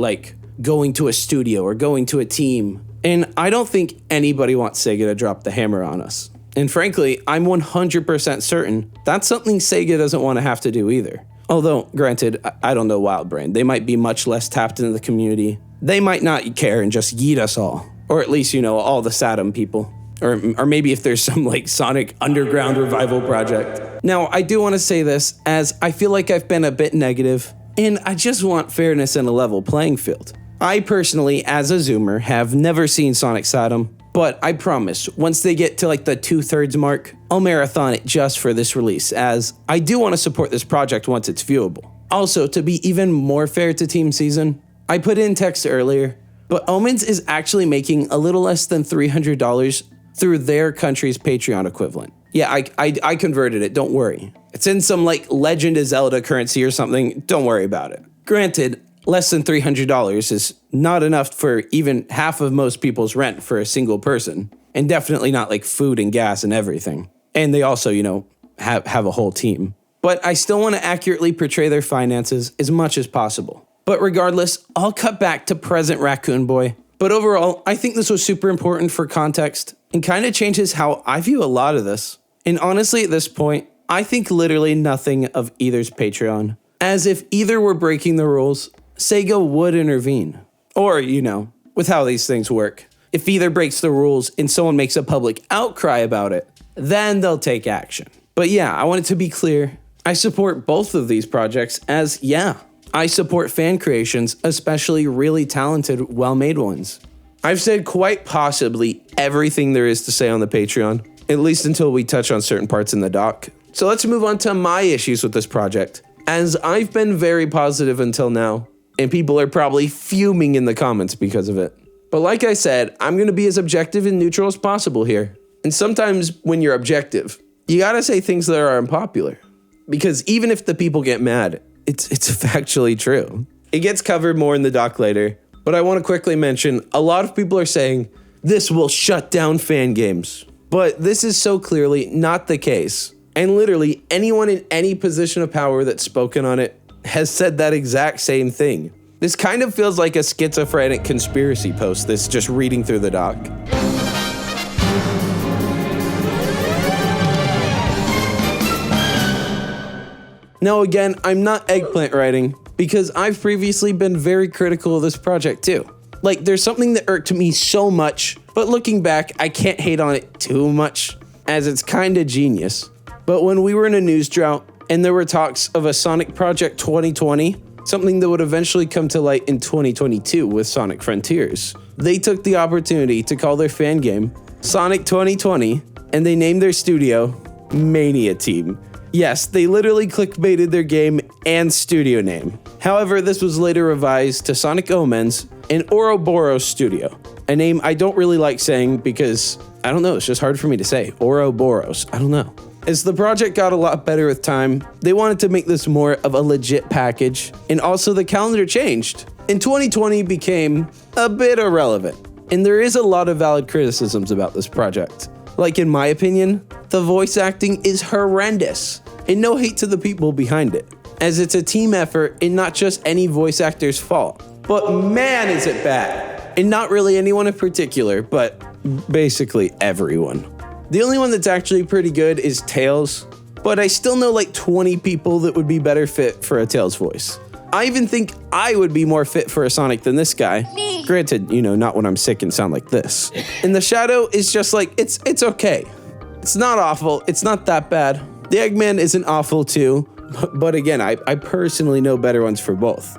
going to a studio or going to a team. And I don't think anybody wants Sega to drop the hammer on us. And frankly, I'm 100% certain that's something Sega doesn't want to have to do either. Although, granted, I don't know WildBrain. They might be much less tapped into the community. They might not care and just yeet us all. Or at least, all the Saturn people. Or maybe if there's some Sonic underground revival project. Now, I do want to say this, as I feel like I've been a bit negative, and I just want fairness and a level playing field. I personally, as a Zoomer, have never seen Sonic Saturn, but I promise, once they get to the 2/3 mark, I'll marathon it just for this release, as I do want to support this project once it's viewable. Also, to be even more fair to Team Season, I put in text earlier, but Omens is actually making a little less than $300 through their country's Patreon equivalent. Yeah, I converted it, don't worry. It's in some Legend of Zelda currency or something, don't worry about it. Granted, less than $300 is not enough for even half of most people's rent for a single person, and definitely not food and gas and everything. And they also, have a whole team. But I still want to accurately portray their finances as much as possible. But regardless, I'll cut back to present Raccoon Boy. But overall, I think this was super important for context and kind of changes how I view a lot of this. And honestly, at this point, I think literally nothing of either's Patreon. As if either were breaking the rules, Sega would intervene. Or, with how these things work. If either breaks the rules and someone makes a public outcry about it, then they'll take action. But yeah, I want it to be clear, I support both of these projects as, I support fan creations, especially really talented, well-made ones. I've said quite possibly everything there is to say on the Patreon, at least until we touch on certain parts in the doc. So let's move on to my issues with this project, as I've been very positive until now, and people are probably fuming in the comments because of it. But like I said, I'm going to be as objective and neutral as possible here. And sometimes when you're objective, you gotta say things that are unpopular. Because even if the people get mad, it's factually true. It gets covered more in the doc later, but I want to quickly mention, a lot of people are saying, this will shut down fan games. But this is so clearly not the case. And literally anyone in any position of power that's spoken on it has said that exact same thing. This kind of feels like a schizophrenic conspiracy post that's just reading through the doc. Now again, I'm not eggplant writing, because I've previously been very critical of this project too. There's something that irked me so much, but looking back, I can't hate on it too much, as it's kinda genius. But when we were in a news drought, and there were talks of a Sonic Project 2020, something that would eventually come to light in 2022 with Sonic Frontiers, they took the opportunity to call their fan game Sonic 2020, and they named their studio Mania Team. Yes, they literally clickbaited their game and studio name. However, this was later revised to Sonic Omens and Ouroboros Studio, a name I don't really like saying because, I don't know, it's just hard for me to say. Ouroboros, I don't know. As the project got a lot better with time, they wanted to make this more of a legit package, and also the calendar changed, and 2020 became a bit irrelevant. And there is a lot of valid criticisms about this project. In my opinion, the voice acting is horrendous, and no hate to the people behind it, as it's a team effort and not just any voice actor's fault. But man, is it bad. And not really anyone in particular, but basically everyone. The only one that's actually pretty good is Tails, but I still know 20 people that would be better fit for a Tails voice. I even think I would be more fit for a Sonic than this guy. Granted, not when I'm sick and sound like this. And the Shadow is just it's okay. It's not awful, it's not that bad. The Eggman isn't awful too, but again, I personally know better ones for both.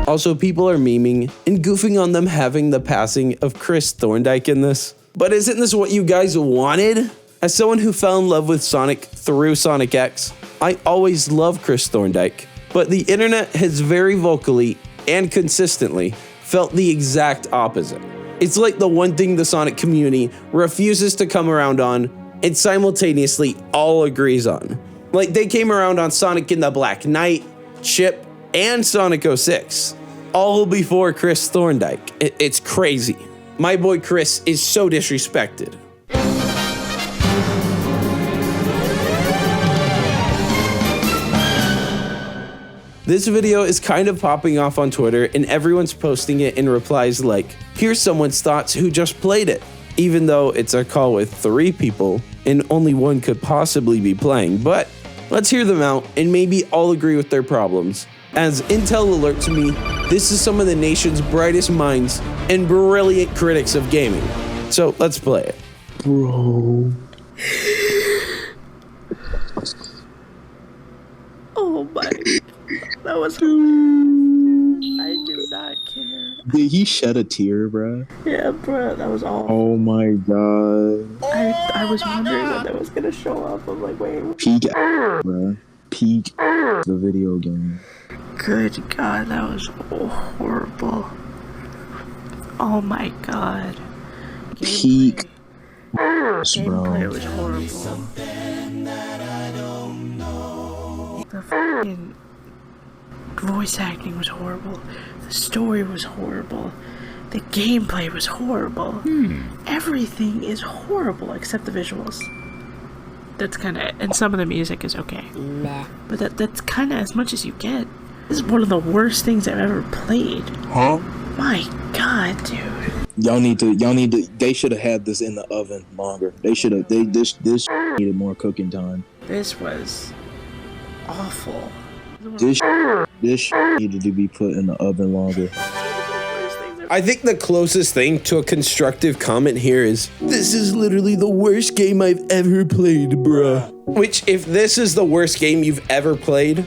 Also, people are memeing and goofing on them having the passing of Chris Thorndyke in this. But isn't this what you guys wanted? As someone who fell in love with Sonic through Sonic X, I always loved Chris Thorndyke. But the internet has very vocally and consistently felt the exact opposite. It's like the one thing the Sonic community refuses to come around on and simultaneously all agrees on. They came around on Sonic in the Black Knight, Chip, and Sonic 06, all before Chris Thorndyke. It's crazy. My boy Chris is so disrespected. This video is kind of popping off on Twitter, and everyone's posting it in replies like, here's someone's thoughts who just played it, even though it's a call with 3 people and only one could possibly be playing. But let's hear them out and maybe all agree with their problems. As intel alert to me, this is some of the nation's brightest minds and brilliant critics of gaming. So let's play it. Bro. Oh my. That was. I do not care. Did he shed a tear, bruh? Yeah, bro, that was awful. Oh my god. I was wondering when that was gonna show up. I'm like, wait. Peak, bruh. Peak the video game. Good God, that was horrible. Oh my God. Peak. Gameplay was horrible. The fucking voice acting was horrible. The story was horrible. The gameplay was horrible. Everything is horrible except the visuals. That's kind of, and some of the music is okay. Nah. But that's kind of as much as you get. This is one of the worst things I've ever played. Huh? My God, dude. Y'all need to, they should have had this in the oven longer. This needed more cooking time. This was awful. This needed to be put in the oven longer. I think the closest thing to a constructive comment here is, this is literally the worst game I've ever played, bruh. Which, if this is the worst game you've ever played,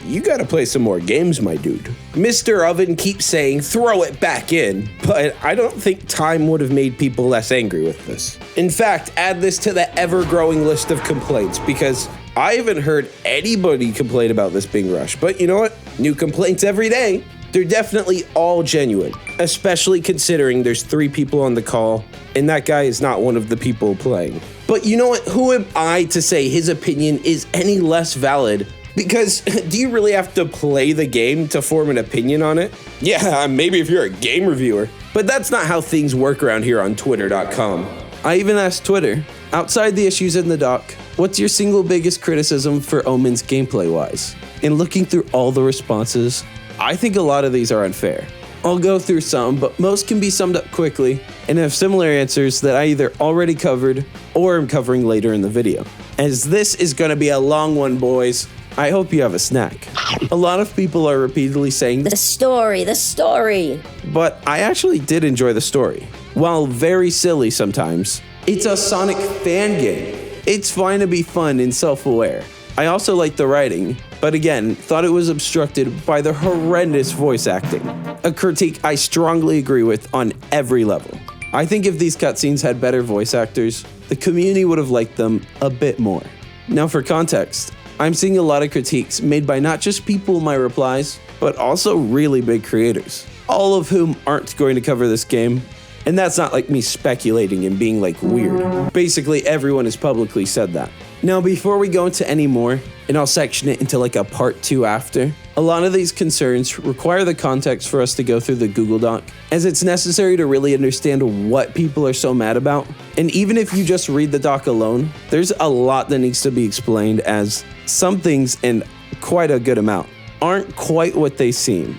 you gotta play some more games, my dude. Mr. Oven keeps saying, throw it back in, but I don't think time would have made people less angry with this. In fact, add this to the ever-growing list of complaints, because I haven't heard anybody complain about this being rushed. But you know what? New complaints every day. They're definitely all genuine, especially considering there's 3 people on the call, and that guy is not one of the people playing. But you know what? Who am I to say his opinion is any less valid? Because do you really have to play the game to form an opinion on it? Yeah, maybe if you're a game reviewer, but that's not how things work around here on Twitter.com. I even asked Twitter, outside the issues in the doc, what's your single biggest criticism for Omens gameplay-wise? And looking through all the responses, I think a lot of these are unfair. I'll go through some, but most can be summed up quickly and have similar answers that I either already covered or am covering later in the video. As this is going to be a long one, boys, I hope you have a snack. A lot of people are repeatedly saying, The story. but I actually did enjoy the story. While very silly sometimes, it's a Sonic fan game. It's fine to be fun and self-aware. I also liked the writing, but again, thought it was obstructed by the horrendous voice acting. A critique I strongly agree with on every level. I think if these cutscenes had better voice actors, the community would have liked them a bit more. Now for context, I'm seeing a lot of critiques made by not just people in my replies, but also really big creators, all of whom aren't going to cover this game. And that's not like me speculating and being like weird. Basically, everyone has publicly said that. Now, before we go into any more, and I'll section it into like a part 2 after, a lot of these concerns require the context for us to go through the Google Doc, as it's necessary to really understand what people are so mad about. And even if you just read the doc alone, there's a lot that needs to be explained, as some things, and quite a good amount, aren't quite what they seem.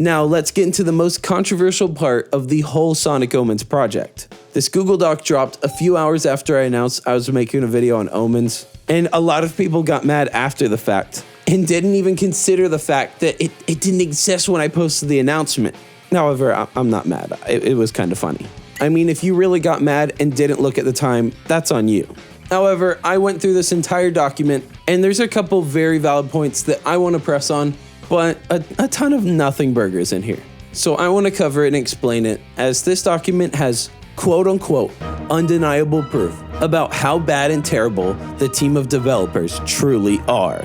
Now, let's get into the most controversial part of the whole Sonic Omens project. This Google Doc dropped a few hours after I announced I was making a video on Omens, and a lot of people got mad after the fact, and didn't even consider the fact that it didn't exist when I posted the announcement. However, I'm not mad. It was kind of funny. I mean, if you really got mad and didn't look at the time, that's on you. However, I went through this entire document, and there's a couple very valid points that I want to press on, but a ton of nothing burgers in here. So I want to cover it and explain it, as this document has quote-unquote undeniable proof about how bad and terrible the team of developers truly are.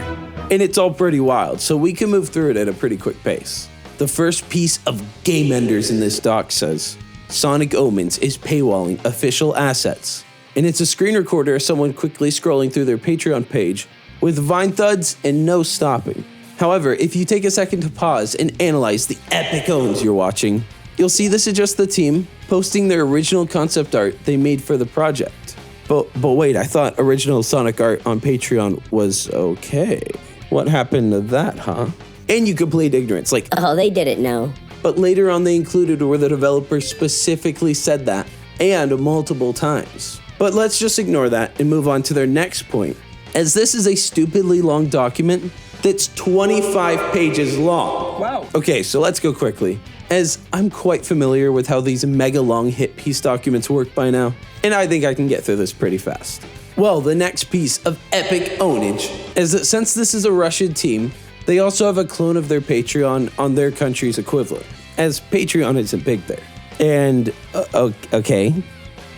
And it's all pretty wild, so we can move through it at a pretty quick pace. The first piece of game enders in this doc says, Sonic Omens is paywalling official assets. And it's a screen recorder of someone quickly scrolling through their Patreon page with Vine thuds and no stopping. However, if you take a second to pause and analyze the epic owns you're watching, you'll see this is just the team posting their original concept art they made for the project. But wait, I thought original Sonic art on Patreon was okay. What happened to that, huh? And you complete ignorance, like, Oh, they didn't know. but later on they included where the developer specifically said that, and multiple times. But let's just ignore that and move on to their next point, as this is a stupidly long document that's 25 pages long. Wow. Okay, so let's go quickly, as I'm quite familiar with how these mega long hit piece documents work by now, and I think I can get through this pretty fast. Well, the next piece of epic ownage is that since this is a Russian team, they also have a clone of their Patreon on their country's equivalent, as Patreon isn't big there. And, okay.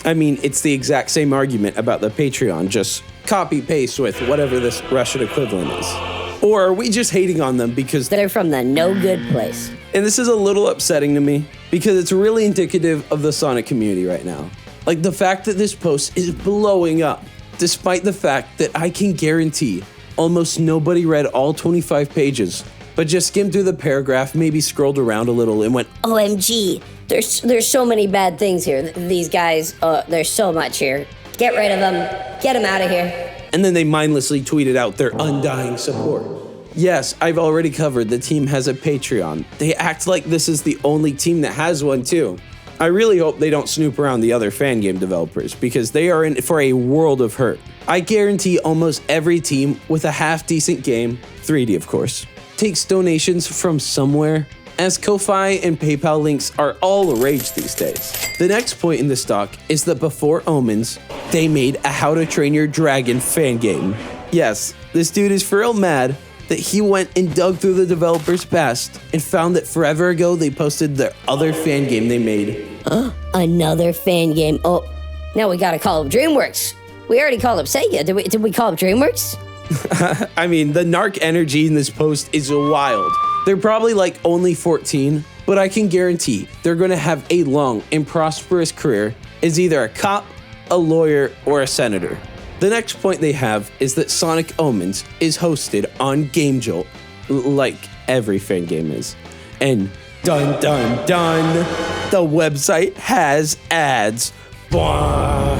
I mean, it's the exact same argument about the Patreon, just copy-paste with whatever this Russian equivalent is. Or are we just hating on them because They're from the no good place. And this is a little upsetting to me because it's really indicative of the Sonic community right now. Like the fact that this post is blowing up, despite the fact that I can guarantee almost nobody read all 25 pages, but just skimmed through the paragraph, maybe scrolled around a little and went, OMG, there's so many bad things here. These guys, there's so much here. Get rid of them. Get them out of here. and then they mindlessly tweeted out their undying support. Yes, I've already covered the team has a Patreon. They act like this is the only team that has one too. I really hope they don't snoop around the other fan game developers because they are in for a world of hurt. I guarantee almost every team with a half-decent game, 3D of course, takes donations from somewhere, as Ko-Fi and PayPal links are all the rage these days. The next point in this doc is that before Omens, they made a How to Train Your Dragon fan game. Yes, this dude is for real mad that he went and dug through the developer's past and found that forever ago they posted their other fan game they made. Another fan game. Oh, now we gotta call up DreamWorks. We already called up Sega. Did we call up DreamWorks? I mean, the narc energy in this post is wild. They're probably like only 14, but I can guarantee they're gonna have a long and prosperous career as either a cop, a lawyer, or a senator. The next point they have is that Sonic Omens is hosted on Game Jolt, like every fan game is. And dun dun dun, the website has ads. Blah.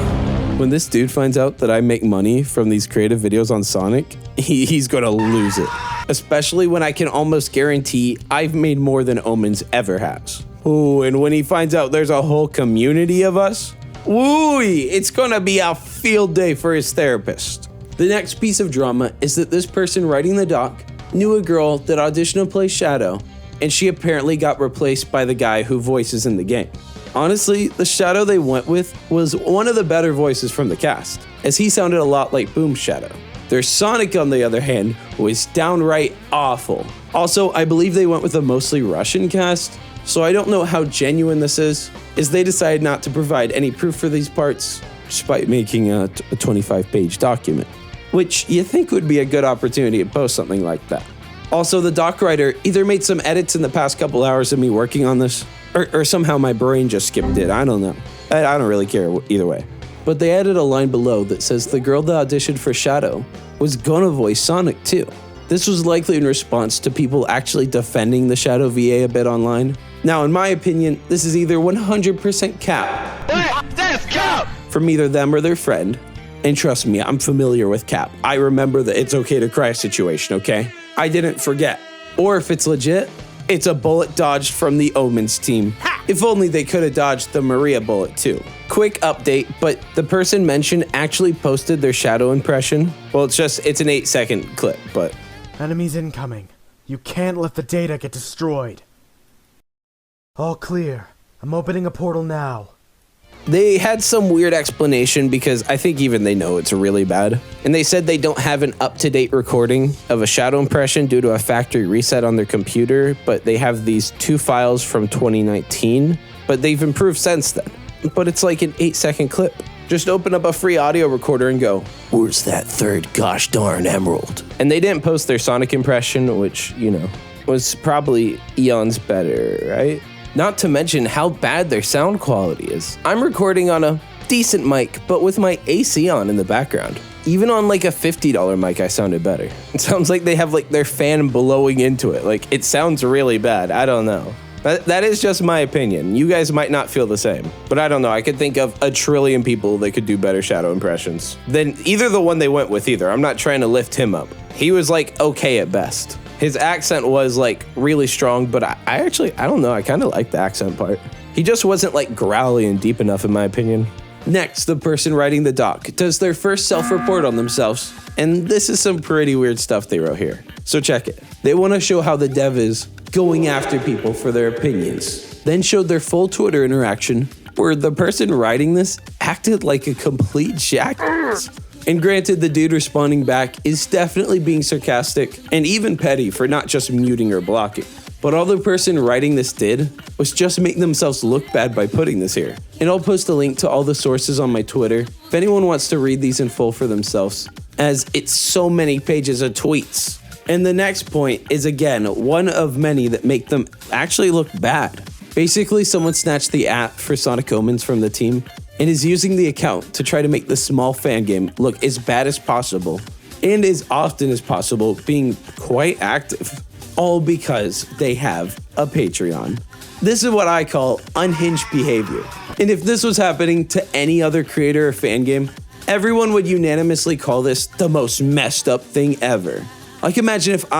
When this dude finds out that I make money from these creative videos on Sonic, he's gonna lose it. Especially when I can almost guarantee I've made more than Omens ever has. Ooh, and when he finds out there's a whole community of us, woo-wee, it's gonna be a field day for his therapist. The next piece of drama is that this person writing the doc knew a girl that auditioned to play Shadow, and she apparently got replaced by the guy who voices in the game. Honestly, the Shadow they went with was one of the better voices from the cast, as he sounded a lot like Boom's Shadow. Their Sonic, on the other hand, was downright awful. Also, I believe they went with a mostly Russian cast, so I don't know how genuine this is, as they decided not to provide any proof for these parts, despite making a 25-page document, which you think would be a good opportunity to post something like that. Also, the doc writer either made some edits in the past couple hours of me working on this, or somehow my brain just skipped it, I don't know. I don't really care either way. But they added a line below that says the girl that auditioned for Shadow was gonna voice Sonic too. This was likely in response to people actually defending the Shadow VA a bit online. Now, in my opinion, this is either 100% cap. That's cap! From either them or their friend. And trust me, I'm familiar with cap. I remember the it's okay to cry situation, okay? I didn't forget. Or if it's legit, it's a bullet dodged from the Omens team. If only they could have dodged the Maria bullet too. Quick update, but the person mentioned actually posted their Shadow impression. Well, it's an 8-second clip, but... Enemies incoming. You can't let the data get destroyed. All clear. I'm opening a portal now. They had some weird explanation because I think even they know it's really bad. And they said they don't have an up-to-date recording of a Shadow impression due to a factory reset on their computer, but they have these 2 files from 2019, but they've improved since then. But it's like an 8-second clip. Just open up a free audio recorder and go, "Where's that third gosh darn emerald?" And they didn't post their Sonic impression, which, you know, was probably eons better, right? Not to mention how bad their sound quality is. I'm recording on a decent mic, but with my AC on in the background. Even on like a $50 mic, I sounded better. It sounds like they have like their fan blowing into it. Like it sounds really bad. I don't know. That is just my opinion. You guys might not feel the same, but I don't know. I could think of a trillion people that could do better Shadow impressions than either the one they went with either. I'm not trying to lift him up. He was like okay at best. His accent was like really strong, but I don't know. I kind of like the accent part. He just wasn't like growly and deep enough in my opinion. Next, the person writing the doc does their first self-report on themselves, and this is some pretty weird stuff they wrote here. So check it. They want to show how the dev is going after people for their opinions, then showed their full Twitter interaction where the person writing this acted like a complete jackass. And granted, the dude responding back is definitely being sarcastic and even petty for not just muting or blocking. But all the person writing this did was just make themselves look bad by putting this here. And I'll post a link to all the sources on my Twitter if anyone wants to read these in full for themselves, as it's so many pages of tweets. And the next point is again one of many that make them actually look bad. Basically, someone snatched the app for Sonic Omens from the team and is using the account to try to make the small fan game look as bad as possible and as often as possible, being quite active. All because they have a Patreon. This is what I call unhinged behavior. And if this was happening to any other creator or fan game, everyone would unanimously call this the most messed up thing ever. Like imagine if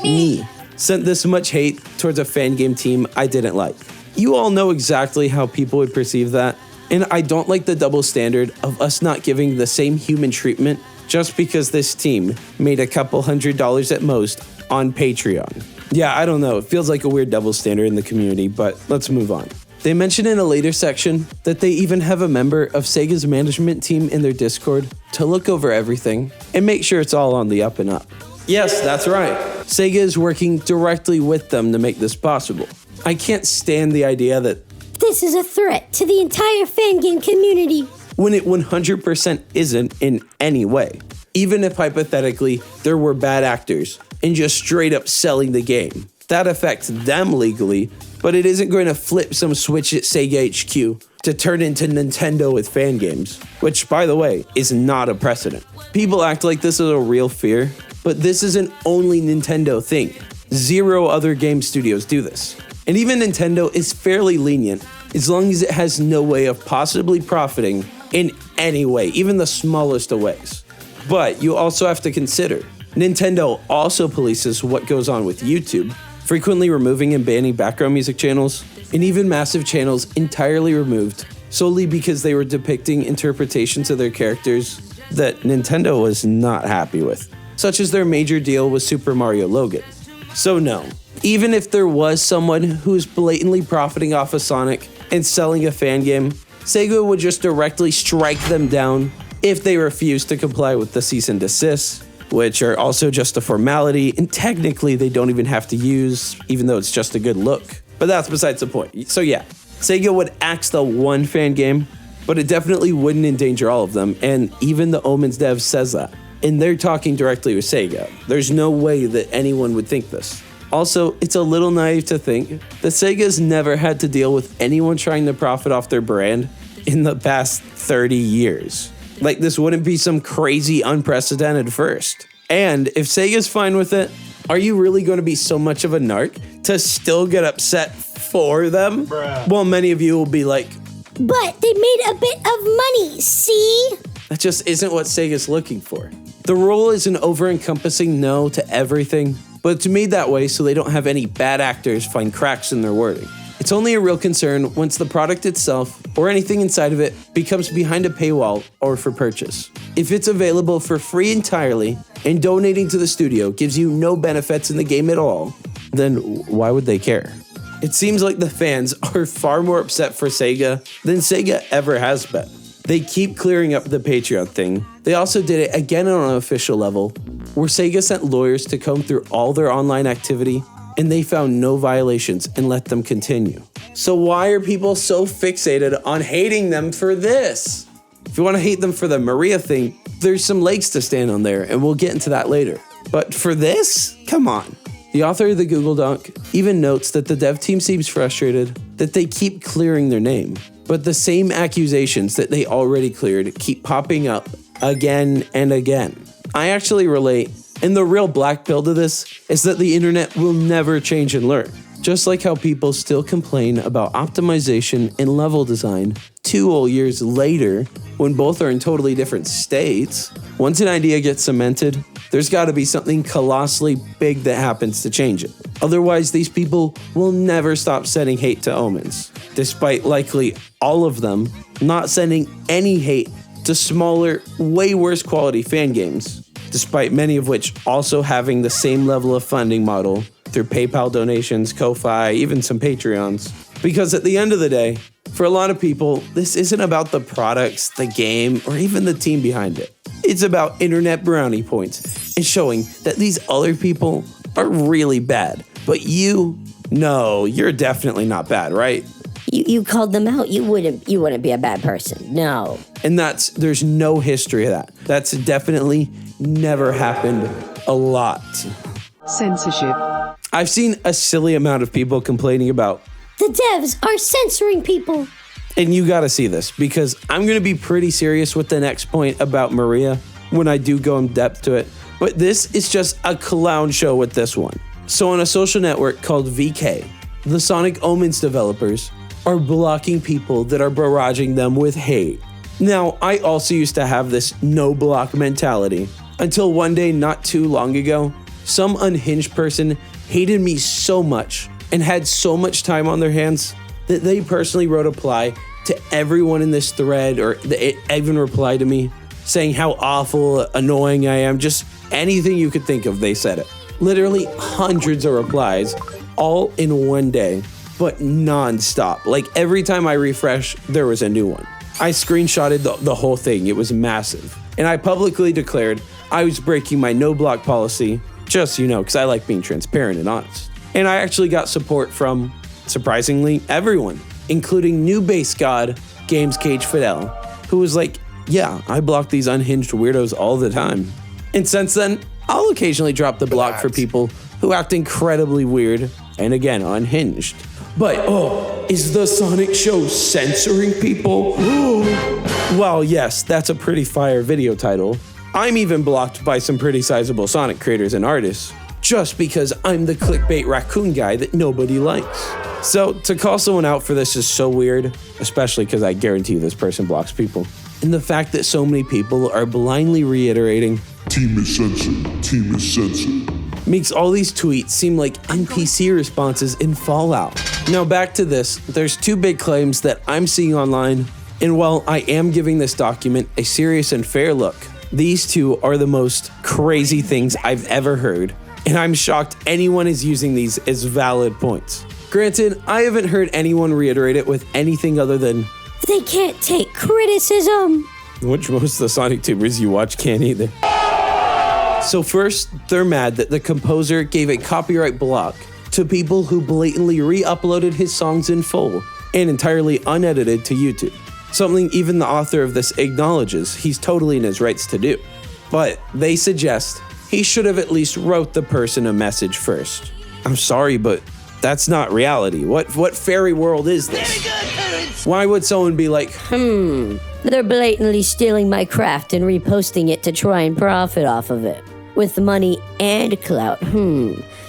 me, sent this much hate towards a fan game team I didn't like. You all know exactly how people would perceive that. And I don't like the double standard of us not giving the same human treatment just because this team made a couple $100 at most on Patreon. Yeah, I don't know, it feels like a weird double standard in the community, but let's move on. They mention in a later section that they even have a member of Sega's management team in their Discord to look over everything and make sure it's all on the up and up. Yes, that's right. Sega is working directly with them to make this possible. I can't stand the idea that this is a threat to the entire fan game community, when it 100% isn't in any way. Even if hypothetically there were bad actors and just straight up selling the game. That affects them legally, but it isn't going to flip some switch at Sega HQ to turn into Nintendo with fan games, which, by the way, is not a precedent. People act like this is a real fear, but this is an only Nintendo thing. 0 other game studios do this. And even Nintendo is fairly lenient as long as it has no way of possibly profiting in any way, even the smallest of ways. But you also have to consider, Nintendo also polices what goes on with YouTube, frequently removing and banning background music channels, and even massive channels entirely removed solely because they were depicting interpretations of their characters that Nintendo was not happy with, such as their major deal with Super Mario Logan. So no, even if there was someone who is blatantly profiting off of Sonic and selling a fan game, Sega would just directly strike them down if they refuse to comply with the cease and desist, which are also just a formality, and technically they don't even have to use, even though it's just a good look. But that's besides the point. So yeah, Sega would axe the one fan game, but it definitely wouldn't endanger all of them, and even the Omens dev says that. And they're talking directly with Sega. There's no way that anyone would think this. Also, it's a little naive to think that Sega's never had to deal with anyone trying to profit off their brand in the past 30 years. Like, this wouldn't be some crazy unprecedented first. And if Sega's fine with it, are you really going to be so much of a narc to still get upset for them? Bruh. Well, many of you will be like, but they made a bit of money, see? That just isn't what Sega's looking for. The rule is an over-encompassing no to everything, but it's made that way so they don't have any bad actors find cracks in their wording. It's only a real concern once the product itself, or anything inside of it, becomes behind a paywall or for purchase. If it's available for free entirely, and donating to the studio gives you no benefits in the game at all, then why would they care? It seems like the fans are far more upset for Sega than Sega ever has been. They keep clearing up the Patreon thing. They also did it again on an official level, where Sega sent lawyers to comb through all their online activity, and they found no violations and let them continue. So why are people so fixated on hating them for this? If you want to hate them for the Maria thing, there's some legs to stand on there, and we'll get into that later. But for this? Come on. The author of the Google Doc even notes that the dev team seems frustrated that they keep clearing their name, but the same accusations that they already cleared keep popping up again and again. I actually relate, and the real black pill to this is that the internet will never change and learn. Just like how people still complain about optimization and level design 2 whole years later when both are in totally different states. Once an idea gets cemented, there's got to be something colossally big that happens to change it. Otherwise, these people will never stop sending hate to Omens, despite likely all of them not sending any hate to smaller, way worse quality fan games, despite many of which also having the same level of funding model through PayPal donations, Ko-Fi, even some Patreons. Because at the end of the day, for a lot of people, this isn't about the products, the game, or even the team behind it. It's about internet brownie points and showing that these other people are really bad. But no, you're definitely not bad, right? You called them out. You wouldn't be a bad person. No. And there's no history of that. That's definitely never happened a lot. Censorship. I've seen a silly amount of people complaining about The devs are censoring people. And you gotta see this, because I'm gonna be pretty serious with the next point about Maria when I do go in depth to it. But this is just a clown show with this one. So on a social network called VK, the Sonic Omens developers are blocking people that are barraging them with hate. Now, I also used to have this no block mentality until one day not too long ago, some unhinged person hated me so much and had so much time on their hands that they personally wrote a reply to everyone in this thread, or it even replied to me saying how awful, annoying I am, just anything you could think of, they said it. Literally hundreds of replies, all in one day, but non-stop. Like every time I refresh, there was a new one. I screenshotted the whole thing, it was massive. And I publicly declared I was breaking my no block policy, just so you know, because I like being transparent and honest. And I actually got support from, surprisingly, everyone, including new base god, Games Cage Fidel, who was like, yeah, I block these unhinged weirdos all the time. And since then, I'll occasionally drop the block for people who act incredibly weird and again, unhinged. But, is the Sonic show censoring people? Well, yes, that's a pretty fire video title. I'm even blocked by some pretty sizable Sonic creators and artists, just because I'm the clickbait raccoon guy that nobody likes. So to call someone out for this is so weird, especially because I guarantee this person blocks people. And the fact that so many people are blindly reiterating, Team is censored, team is censored, makes all these tweets seem like NPC responses in Fallout. Now back to this, there's two big claims that I'm seeing online, and while I am giving this document a serious and fair look, these two are the most crazy things I've ever heard, and I'm shocked anyone is using these as valid points. Granted, I haven't heard anyone reiterate it with anything other than, they can't take criticism. which most of the Sonic tubers you watch can't either. So first, they're mad that the composer gave a copyright block to people who blatantly re-uploaded his songs in full and entirely unedited to YouTube. Something even the author of this acknowledges he's totally in his rights to do. But they suggest he should have at least wrote the person a message first. I'm sorry, but that's not reality. What fairy world is this? Why would someone be like, They're blatantly stealing my craft and reposting it to try and profit off of it. With money and clout,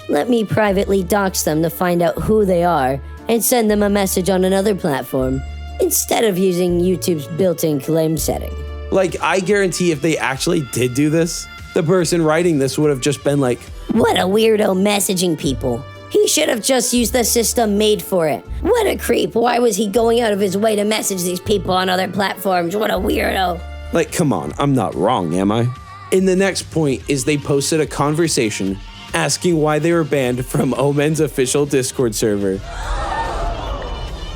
let me privately dox them to find out who they are and send them a message on another platform instead of using YouTube's built-in claim setting. like, I guarantee if they actually did do this, the person writing this would have just been like, What a weirdo messaging people. He should have just used the system made for it. What a creep. Why was he going out of his way to message these people on other platforms? What a weirdo. like, come on, I'm not wrong, am I? And the next point is they posted a conversation asking why they were banned from Omen's official Discord server.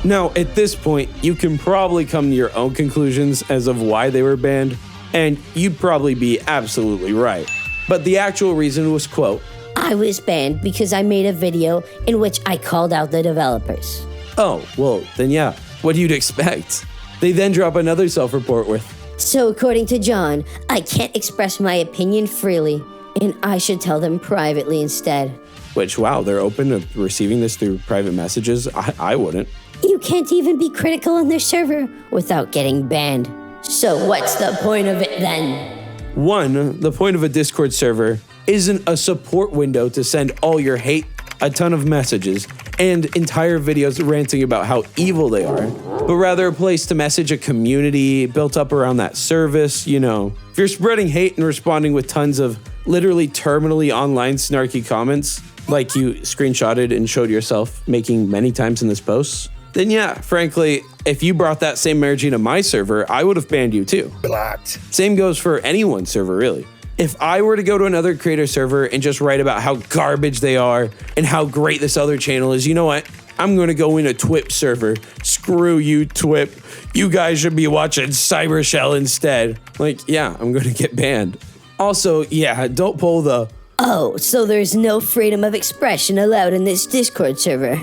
Now, at this point, you can probably come to your own conclusions as of why they were banned, and you'd probably be absolutely right. But the actual reason was, quote, I was banned because I made a video in which I called out the developers. oh, well, then yeah, what you'd expect. They then drop another self-report with, So according to John, I can't express my opinion freely, and I should tell them privately instead. which, wow, they're open to receiving this through private messages. I wouldn't. You can't even be critical on their server without getting banned. So what's the point of it then? One, the point of a Discord server isn't a support window to send all your hate, a ton of messages, and entire videos ranting about how evil they are, but rather a place to message a community built up around that service, you know. If you're spreading hate and responding with tons of literally terminally online snarky comments, like you screenshotted and showed yourself making many times in this post, then yeah, frankly, if you brought that same energy to my server, I would have banned you too. Blocked. Same goes for anyone's server, really. If I were to go to another creator server and just write about how garbage they are and how great this other channel is, you know what? I'm gonna go in a TWIP server. Screw you, TWIP. You guys should be watching Cybershell instead. Like, yeah, I'm gonna get banned. Also, yeah, don't pull the, Oh, so there's no freedom of expression allowed in this Discord server,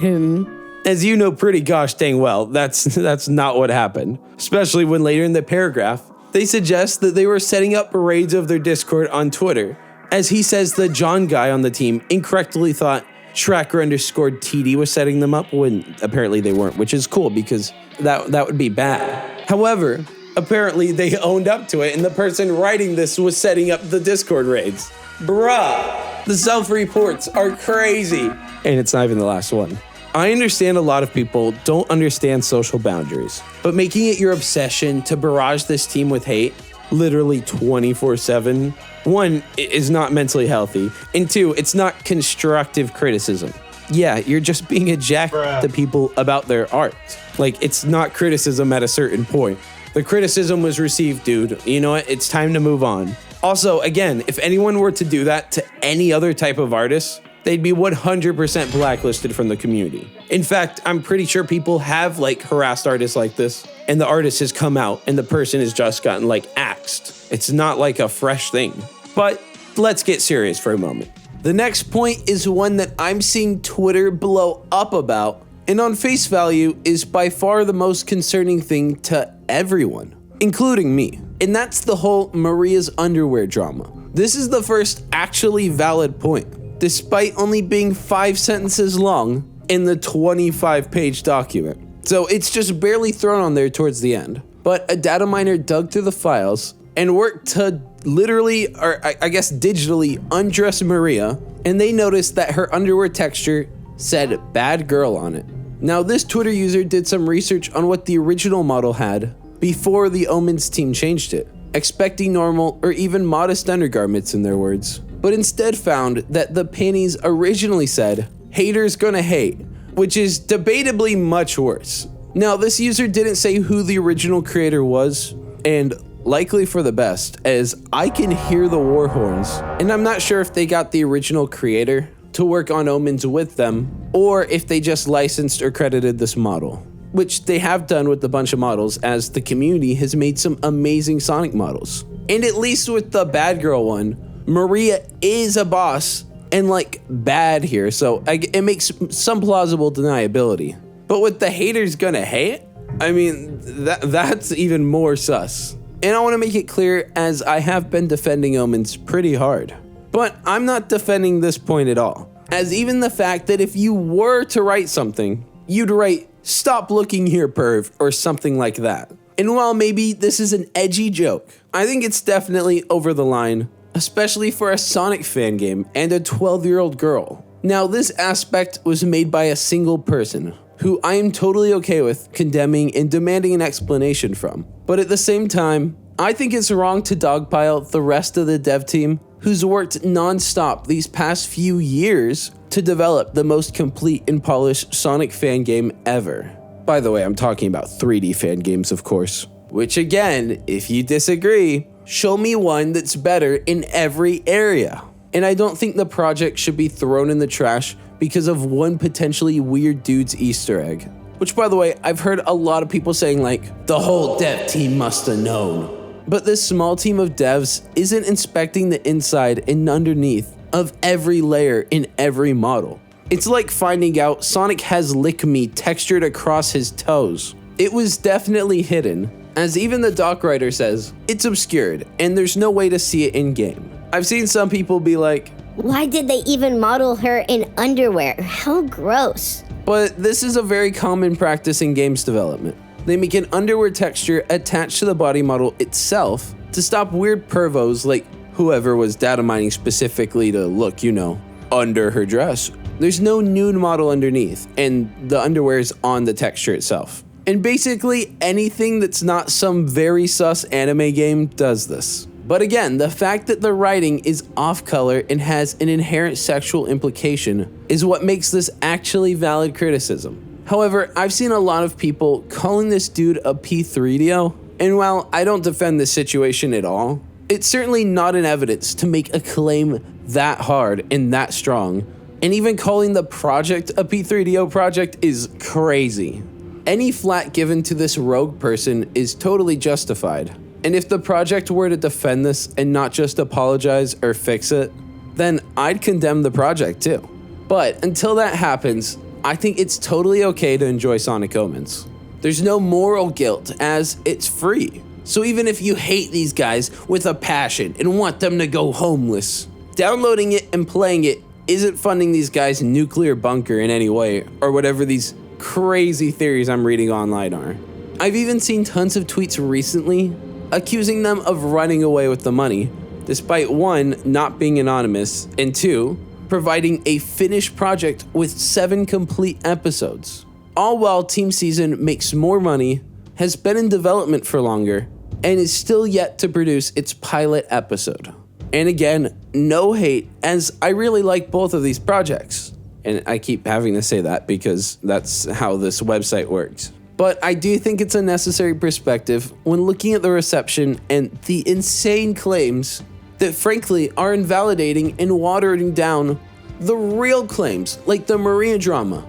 as you know pretty gosh dang well, that's not what happened. Especially when later in the paragraph, they suggest that they were setting up raids of their Discord on Twitter. As he says, the John guy on the team incorrectly thought Tracker_TD was setting them up when apparently they weren't, which is cool because that would be bad. However, apparently they owned up to it and the person writing this was setting up the Discord raids. Bruh, the self-reports are crazy. And it's not even the last one. I understand a lot of people don't understand social boundaries, but making it your obsession to barrage this team with hate, literally 24/7, one, is not mentally healthy, and two, it's not constructive criticism. Yeah, you're just being a jack to people about their art. Like, it's not criticism at a certain point. The criticism was received, dude. You know what? It's time to move on. Also, again, if anyone were to do that to any other type of artist, they'd be 100% blacklisted from the community. In fact, I'm pretty sure people have like harassed artists like this, and the artist has come out and the person has just gotten like axed. It's not like a fresh thing. But let's get serious for a moment. The next point is one that I'm seeing Twitter blow up about, and on face value is by far the most concerning thing to everyone, including me. And that's the whole Maria's underwear drama. This is the first actually valid point, despite only being 5 sentences long in the 25-page document. So it's just barely thrown on there towards the end. But a data miner dug through the files and worked to literally, or I guess digitally, undress Maria, and they noticed that her underwear texture said "bad girl" on it. Now, this Twitter user did some research on what the original model had before the Omens team changed it, expecting normal or even modest undergarments in their words, but instead found that the panties originally said, "haters gonna hate," which is debatably much worse. Now, this user didn't say who the original creator was, and likely for the best, as I can hear the war horns, and I'm not sure if they got the original creator to work on Omens with them, or if they just licensed or credited this model, which they have done with a bunch of models, as the community has made some amazing Sonic models. And at least with the bad girl one, Maria is a boss and like bad here, so it makes some plausible deniability. But with the haters gonna hate, I mean, that's even more sus. And I want to make it clear, as I have been defending Omens pretty hard. But I'm not defending this point at all, as even the fact that if you were to write something, you'd write "stop looking here, perv," or something like that. And while maybe this is an edgy joke, I think it's definitely over the line, especially for a Sonic fan game and a 12-year-old girl. Now, this aspect was made by a single person, who I am totally okay with condemning and demanding an explanation from. But at the same time, I think it's wrong to dogpile the rest of the dev team who's worked non-stop these past few years to develop the most complete and polished Sonic fan game ever. By the way, I'm talking about 3D fan games, of course. Which again, if you disagree, show me one that's better in every area. And I don't think the project should be thrown in the trash because of one potentially weird dude's Easter egg. Which, by the way, I've heard a lot of people saying like, the whole dev team must have known. But this small team of devs isn't inspecting the inside and underneath of every layer in every model. It's like finding out Sonic has lick me textured across his toes. It was definitely hidden, as even the doc writer says, it's obscured and there's no way to see it in game. I've seen some people be like, Why did they even model her in underwear? How gross. But this is a very common practice in games development. They make an underwear texture attached to the body model itself to stop weird pervos like whoever was data mining specifically to look, you know, under her dress. There's no nude model underneath, and the underwear is on the texture itself. And basically anything that's not some very sus anime game does this. But again, the fact that the writing is off color and has an inherent sexual implication is what makes this actually valid criticism. However, I've seen a lot of people calling this dude a P3DO, and while I don't defend this situation at all, it's certainly not an evidence to make a claim that hard and that strong, and even calling the project a P3DO project is crazy. Any flack given to this rogue person is totally justified, and if the project were to defend this and not just apologize or fix it, then I'd condemn the project too. But until that happens, I think it's totally okay to enjoy Sonic Omens. There's no moral guilt as it's free. So even if you hate these guys with a passion and want them to go homeless, downloading it and playing it isn't funding these guys' nuclear bunker in any way, or whatever these crazy theories I'm reading online are. I've even seen tons of tweets recently accusing them of running away with the money, despite 1, not being anonymous, and 2, providing a finished project with 7 complete episodes. All while Team Season makes more money, has been in development for longer, and is still yet to produce its pilot episode. And again, no hate, as I really like both of these projects. And I keep having to say that because that's how this website works. But I do think it's a necessary perspective when looking at the reception and the insane claims that frankly are invalidating and watering down the real claims, like the Maria drama.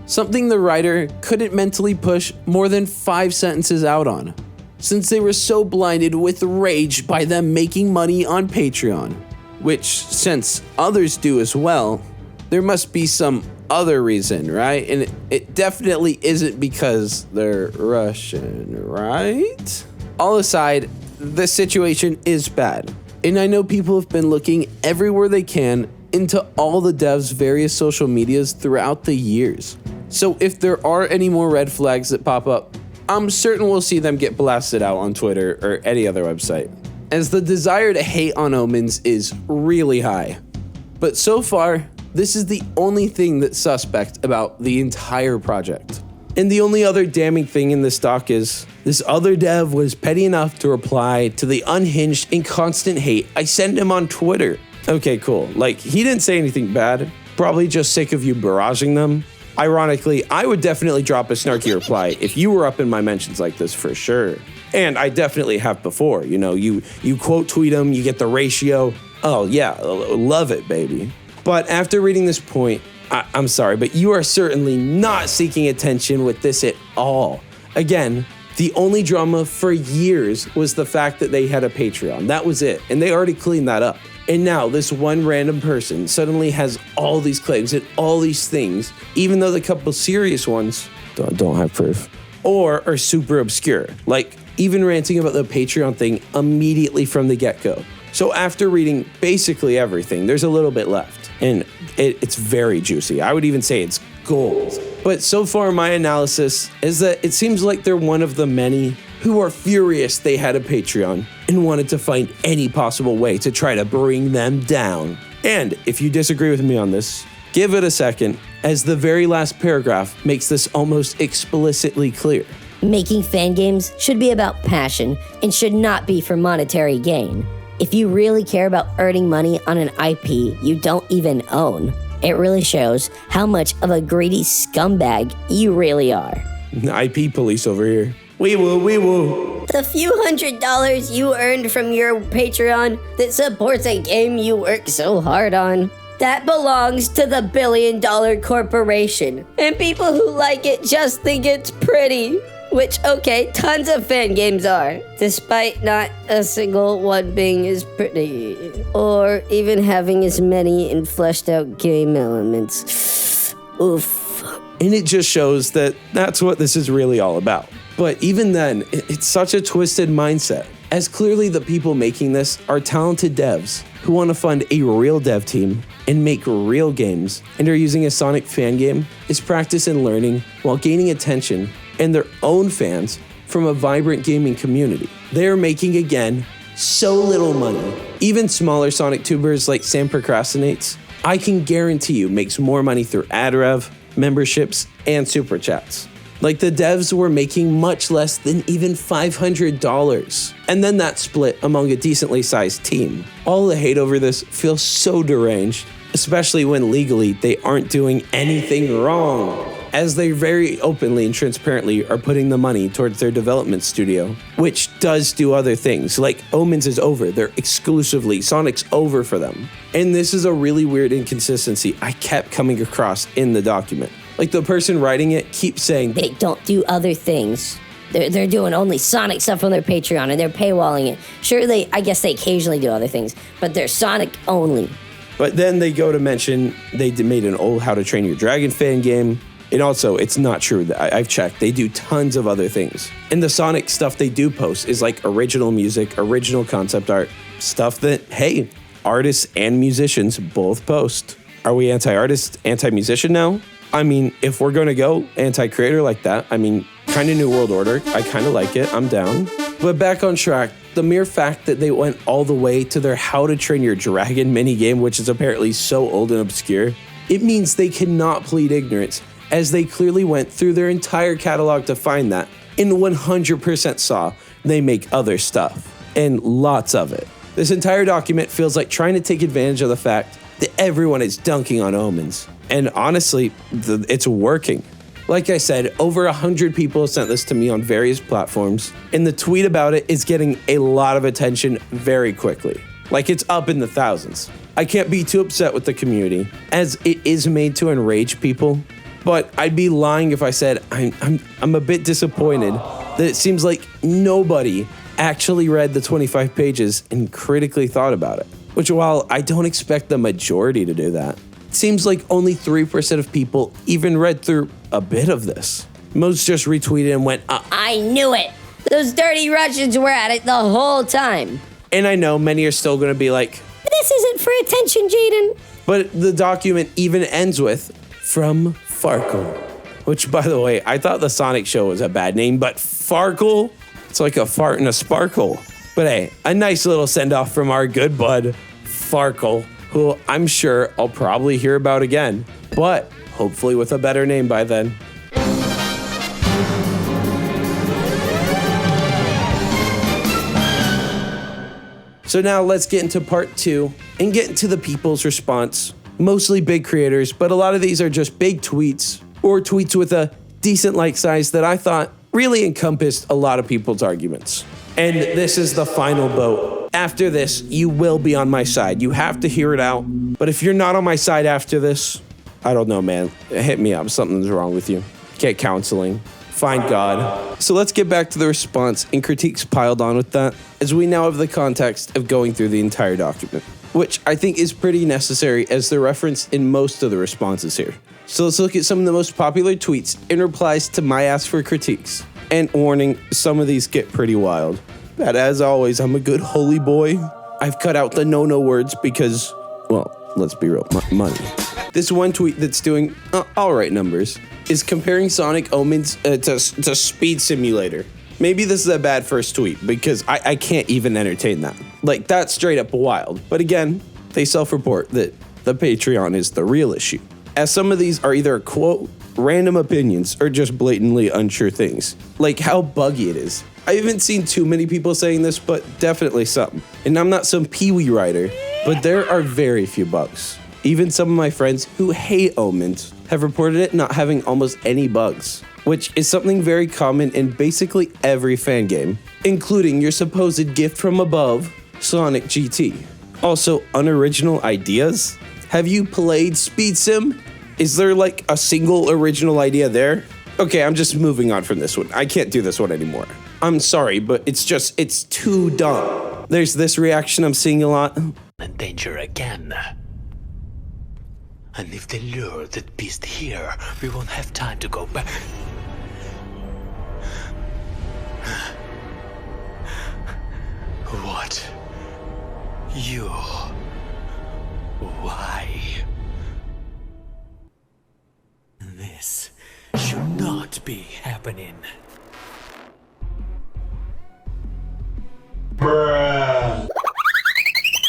Something the writer couldn't mentally push more than 5 sentences out on, since they were so blinded with rage by them making money on Patreon. Which, since others do as well, there must be some other reason, right? And it definitely isn't because they're Russian, right? All aside, the situation is bad. And I know people have been looking everywhere they can into all the devs' various social medias throughout the years. So if there are any more red flags that pop up, I'm certain we'll see them get blasted out on Twitter or any other website, as the desire to hate on Omens is really high. But so far, this is the only thing that's suspect about the entire project. And the only other damning thing in this doc is, this other dev was petty enough to reply to the unhinged and constant hate I sent him on Twitter. Okay, cool. Like, he didn't say anything bad, probably just sick of you barraging them. Ironically, I would definitely drop a snarky reply if you were up in my mentions like this for sure. And I definitely have before, you quote tweet them, you get the ratio. Oh yeah, love it, baby. But after reading this point, I'm sorry, but you are certainly not seeking attention with this at all. Again, the only drama for years was the fact that they had a Patreon. That was it, and they already cleaned that up. And now this one random person suddenly has all these claims and all these things, even though the couple serious ones don't have proof, or are super obscure, like even ranting about the Patreon thing immediately from the get-go. So after reading basically everything, there's a little bit left, and it's very juicy. I would even say it's gold. But so far my analysis is that it seems like they're one of the many who are furious they had a Patreon and wanted to find any possible way to try to bring them down. And if you disagree with me on this, give it a second, as the very last paragraph makes this almost explicitly clear. Making fan games should be about passion and should not be for monetary gain. If you really care about earning money on an IP you don't even own, it really shows how much of a greedy scumbag you really are. IP police over here. Wee woo, wee woo. The few $100s you earned from your Patreon that supports a game you work so hard on, that belongs to the billion-dollar corporation. And people who like it just think it's pretty. Which, okay, tons of fan games are, despite not a single one being as pretty, or even having as many and fleshed out game elements. Oof. And it just shows that that's what this is really all about. But even then, it's such a twisted mindset, as clearly the people making this are talented devs who want to fund a real dev team and make real games, and are using a Sonic fan game as practice and learning while gaining attention and their own fans from a vibrant gaming community. They are making, again, so little money. Even smaller Sonic tubers like Sam Procrastinates, I can guarantee you makes more money through ad rev, memberships, and super chats. Like, the devs were making much less than even $500. And then that split among a decently sized team. All the hate over this feels so deranged, especially when legally they aren't doing anything wrong. as they very openly and transparently are putting the money towards their development studio, which does do other things. Like Omens is over, they're exclusively, Sonic's over for them. And this is a really weird inconsistency I kept coming across in the document. Like the person writing it keeps saying, They don't do other things. They're doing only Sonic stuff on their Patreon and they're paywalling it. Sure, I guess they occasionally do other things, but they're Sonic only. But then they go to mention they made an old How to Train Your Dragon fan game. And also, it's not true. I've checked. They do tons of other things. And the Sonic stuff they do post is like original music, original concept art, stuff that, hey, artists and musicians both post. Are we anti-artist, anti-musician now? I mean, if we're going to go anti-creator like that, I mean, kind of New World Order. I kind of like it. I'm down. But back on track, the mere fact that they went all the way to their How to Train Your Dragon minigame, which is apparently so old and obscure, it means they cannot plead ignorance, as they clearly went through their entire catalog to find that, and 100% saw they make other stuff, and lots of it. This entire document feels like trying to take advantage of the fact that everyone is dunking on Omens, and honestly, it's working. Like I said, over 100 people sent this to me on various platforms, and the tweet about it is getting a lot of attention very quickly. Like it's up in the thousands. I can't be too upset with the community, as it is made to enrage people, but I'd be lying if I said I'm a bit disappointed that it seems like nobody actually read the 25 pages and critically thought about it. Which, while I don't expect the majority to do that, it seems like only 3% of people even read through a bit of this. Most just retweeted and went, I knew it! Those dirty Russians were at it the whole time. And I know many are still going to be like, This isn't for attention, Jaden. But the document even ends with, from Farkle. Which, by the way, I thought the Sonic show was a bad name, but Farkle? It's like a fart and a sparkle. But hey, a nice little send-off from our good bud, Farkle, who I'm sure I'll probably hear about again, but hopefully with a better name by then. So now let's get into part 2 and get into the people's response. Mostly big creators, but a lot of these are just big tweets or tweets with a decent like size that I thought really encompassed a lot of people's arguments. And this is the final vote. After this, you will be on my side. You have to hear it out. But if you're not on my side after this, I don't know, man. Hit me up. Something's wrong with you. Get counseling. Find God. So let's get back to the response and critiques piled on with that, as we now have the context of going through the entire document, which I think is pretty necessary as they're referenced in most of the responses here. So let's look at some of the most popular tweets in replies to my ask for critiques. And warning, some of these get pretty wild. But as always, I'm a good holy boy. I've cut out the no words because, well, let's be real, money. This one tweet that's doing alright numbers is comparing Sonic Omens to Speed Simulator. Maybe this is a bad first tweet because I can't even entertain that. Like, that's straight up wild. But again, they self-report that the Patreon is the real issue, as some of these are either, quote, random opinions or just blatantly untrue things. Like how buggy it is. I haven't seen too many people saying this, but definitely some. And I'm not some peewee writer, but there are very few bugs. Even some of my friends who hate Omens have reported it not having almost any bugs, which is something very common in basically every fan game, including your supposed gift from above, Sonic GT. Also, unoriginal ideas? Have you played Speed Sim? Is there like a single original idea there? Okay, I'm just moving on from this one. I can't do this one anymore. I'm sorry, but it's too dumb. There's this reaction I'm seeing a lot. In danger again. And if they lure that beast here, we won't have time to go back. What? You? Why? This should not be happening.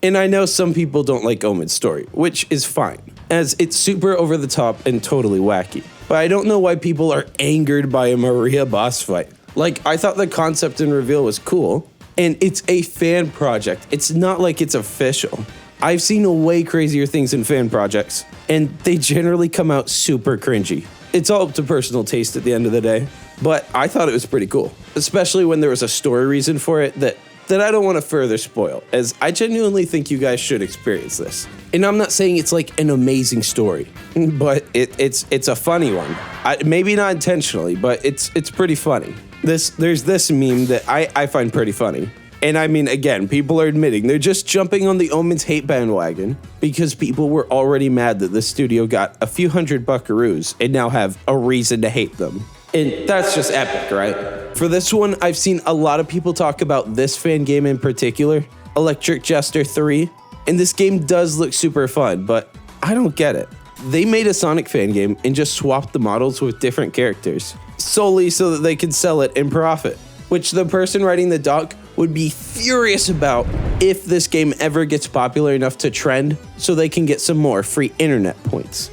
And I know some people don't like Omen's story, which is fine, as it's super over the top and totally wacky. But I don't know why people are angered by a Maria boss fight. Like, I thought the concept and reveal was cool, and it's a fan project. It's not like it's official. I've seen way crazier things in fan projects, and they generally come out super cringy. It's all up to personal taste at the end of the day, but I thought it was pretty cool, especially when there was a story reason for it that I don't want to further spoil, as I genuinely think you guys should experience this. And I'm not saying it's like an amazing story, but it's a funny one. Maybe not intentionally, but it's pretty funny. There's this meme that I find pretty funny. And I mean, again, people are admitting they're just jumping on the Omens hate bandwagon because people were already mad that the studio got a few hundred buckaroos and now have a reason to hate them. And that's just epic, right? For this one, I've seen a lot of people talk about this fan game in particular, Electric Jester 3, and this game does look super fun, but I don't get it. They made a Sonic fan game and just swapped the models with different characters, solely so that they could sell it and profit, which the person writing the doc would be furious about if this game ever gets popular enough to trend so they can get some more free internet points.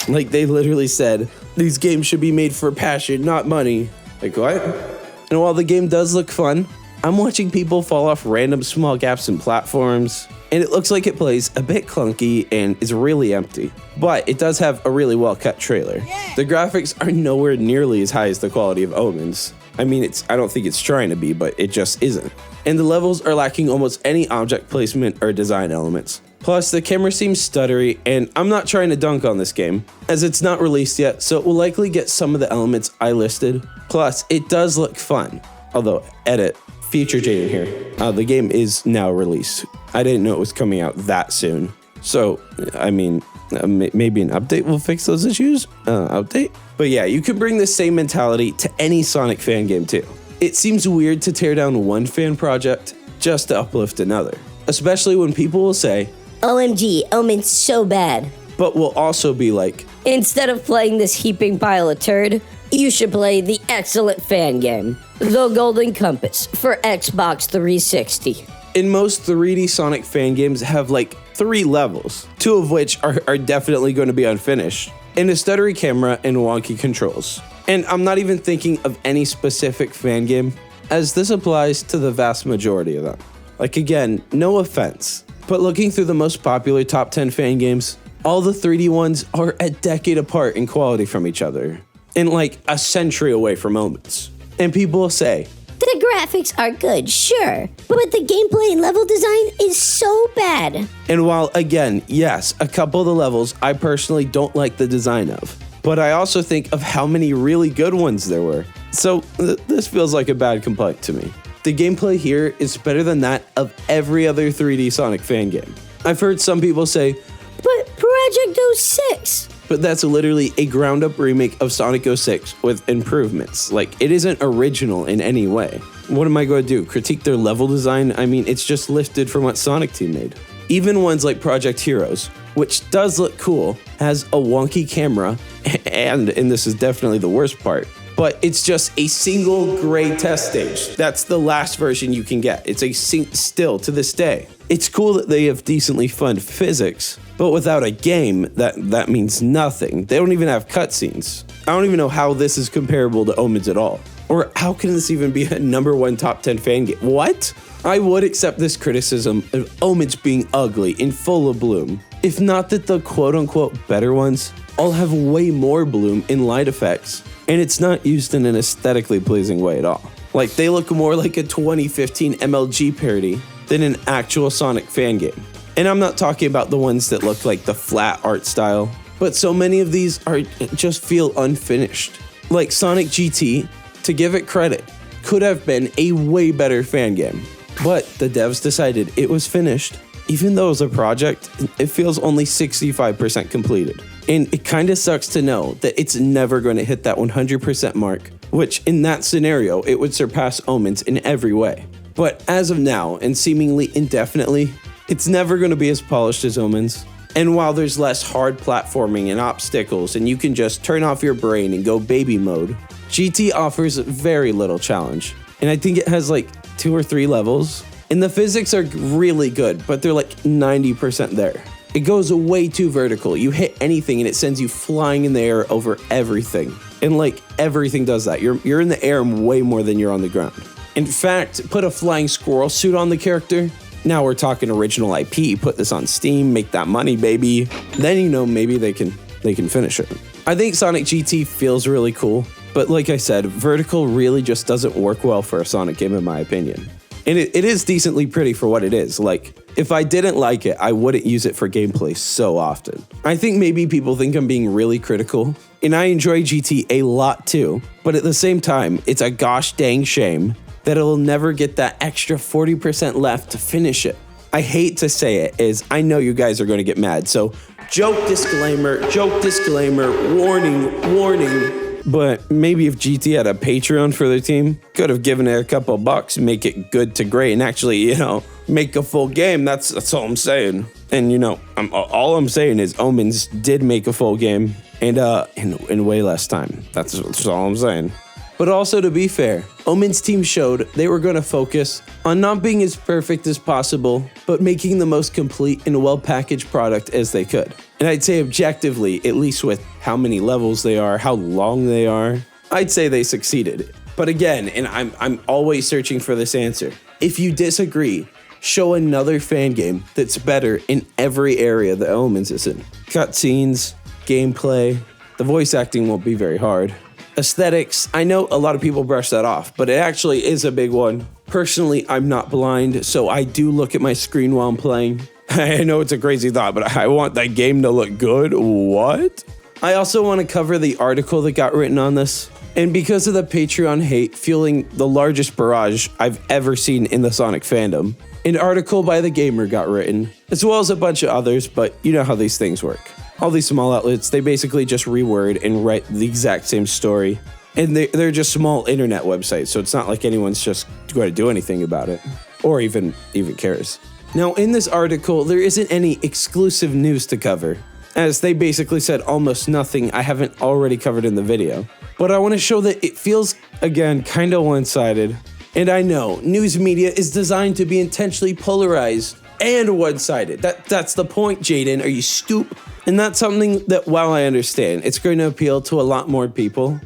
Like, they literally said, these games should be made for passion, not money. Like, what? And while the game does look fun, I'm watching people fall off random small gaps in platforms, and it looks like it plays a bit clunky and is really empty. But it does have a really well-cut trailer. The graphics are nowhere nearly as high as the quality of Omens. I mean, I don't think it's trying to be, but it just isn't. And the levels are lacking almost any object placement or design elements. Plus, the camera seems stuttery, and I'm not trying to dunk on this game, as it's not released yet, so it will likely get some of the elements I listed. Plus, it does look fun. Although, edit, future Jaden here. The game is now released. I didn't know it was coming out that soon. So, I mean, maybe an update will fix those issues? Update? But yeah, you can bring the same mentality to any Sonic fan game too. It seems weird to tear down one fan project just to uplift another, especially when people will say, OMG, Omen's so bad. But will also be like, instead of playing this heaping pile of turd, you should play the excellent fan game, The Golden Compass, for Xbox 360. In most 3D Sonic fan games have like 3 levels, 2 of which are definitely going to be unfinished, and a stuttery camera and wonky controls. And I'm not even thinking of any specific fan game, as this applies to the vast majority of them. Like, again, no offense, but looking through the most popular top 10 fan games, all the 3D ones are a decade apart in quality from each other, and like a century away from Omens. And people will say, the graphics are good, sure, but the gameplay and level design is so bad. And while, again, yes, a couple of the levels I personally don't like the design of, but I also think of how many really good ones there were. So this feels like a bad complaint to me. The gameplay here is better than that of every other 3D Sonic fan game. I've heard some people say, but Project 06. But that's literally a ground-up remake of Sonic 06 with improvements. Like, it isn't original in any way. What am I going to do? Critique their level design? I mean, it's just lifted from what Sonic Team made. Even ones like Project Heroes, which does look cool, has a wonky camera, and this is definitely the worst part, but it's just a single gray test stage. That's the last version you can get. It's still to this day. It's cool that they have decently fun physics, but without a game, that means nothing. They don't even have cutscenes. I don't even know how this is comparable to Omens at all. Or how can this even be a #1 top 10 fan game? What? I would accept this criticism of Omens being ugly in full of bloom, if not that the quote-unquote better ones all have way more bloom in light effects, and it's not used in an aesthetically pleasing way at all. Like, they look more like a 2015 MLG parody than an actual Sonic fan game. And I'm not talking about the ones that look like the flat art style, but so many of these just feel unfinished. Like Sonic GT, to give it credit, could have been a way better fan game. But the devs decided it was finished. Even though it was a project, it feels only 65% completed. And it kinda sucks to know that it's never going to hit that 100% mark, which in that scenario, it would surpass Omens in every way. But as of now, and seemingly indefinitely, it's never going to be as polished as Omens. And while there's less hard platforming and obstacles, and you can just turn off your brain and go baby mode, GT offers very little challenge. And I think it has like 2 or 3 levels. And the physics are really good, but they're like 90% there. It goes way too vertical. You hit anything and it sends you flying in the air over everything. And like everything does that. You're in the air way more than you're on the ground. In fact, put a flying squirrel suit on the character. Now we're talking original IP, put this on Steam, make that money, baby. Then maybe they can finish it. I think Sonic GT feels really cool, but like I said, vertical really just doesn't work well for a Sonic game in my opinion. And it is decently pretty for what it is. Like, if I didn't like it, I wouldn't use it for gameplay so often. I think maybe people think I'm being really critical, and I enjoy GT a lot too, but at the same time, it's a gosh dang shame that it'll never get that extra 40% left to finish it. I hate to say it, as I know you guys are going to get mad, so joke disclaimer, warning. But maybe if GT had a Patreon for their team, could have given it a couple bucks, make it good to great, and actually, make a full game. That's all I'm saying. And all I'm saying is Omens did make a full game, and in way less time. That's all I'm saying. But also, to be fair, Omens team showed they were going to focus on not being as perfect as possible, but making the most complete and well-packaged product as they could. And I'd say objectively, at least with how many levels they are, how long they are, I'd say they succeeded. But again, and I'm always searching for this answer, if you disagree, show another fan game that's better in every area that Omens is in. Cutscenes, gameplay, the voice acting won't be very hard. Aesthetics, I know a lot of people brush that off, but it actually is a big one. Personally, I'm not blind, so I do look at my screen while I'm playing. I know it's a crazy thought, but I want that game to look good. What? I also want to cover the article that got written on this. And because of the Patreon hate fueling the largest barrage I've ever seen in the Sonic fandom, an article by The Gamer got written, as well as a bunch of others, but you know how these things work. All these small outlets, they basically just reword and write the exact same story. And they're just small internet websites, so it's not like anyone's just going to do anything about it, or even cares. Now, in this article, there isn't any exclusive news to cover, as they basically said almost nothing I haven't already covered in the video. But I want to show that it feels, again, kind of one-sided. And I know, news media is designed to be intentionally polarized and one-sided. That's the point, Jaden. Are you stupid? And that's something that, while I understand, it's going to appeal to a lot more people.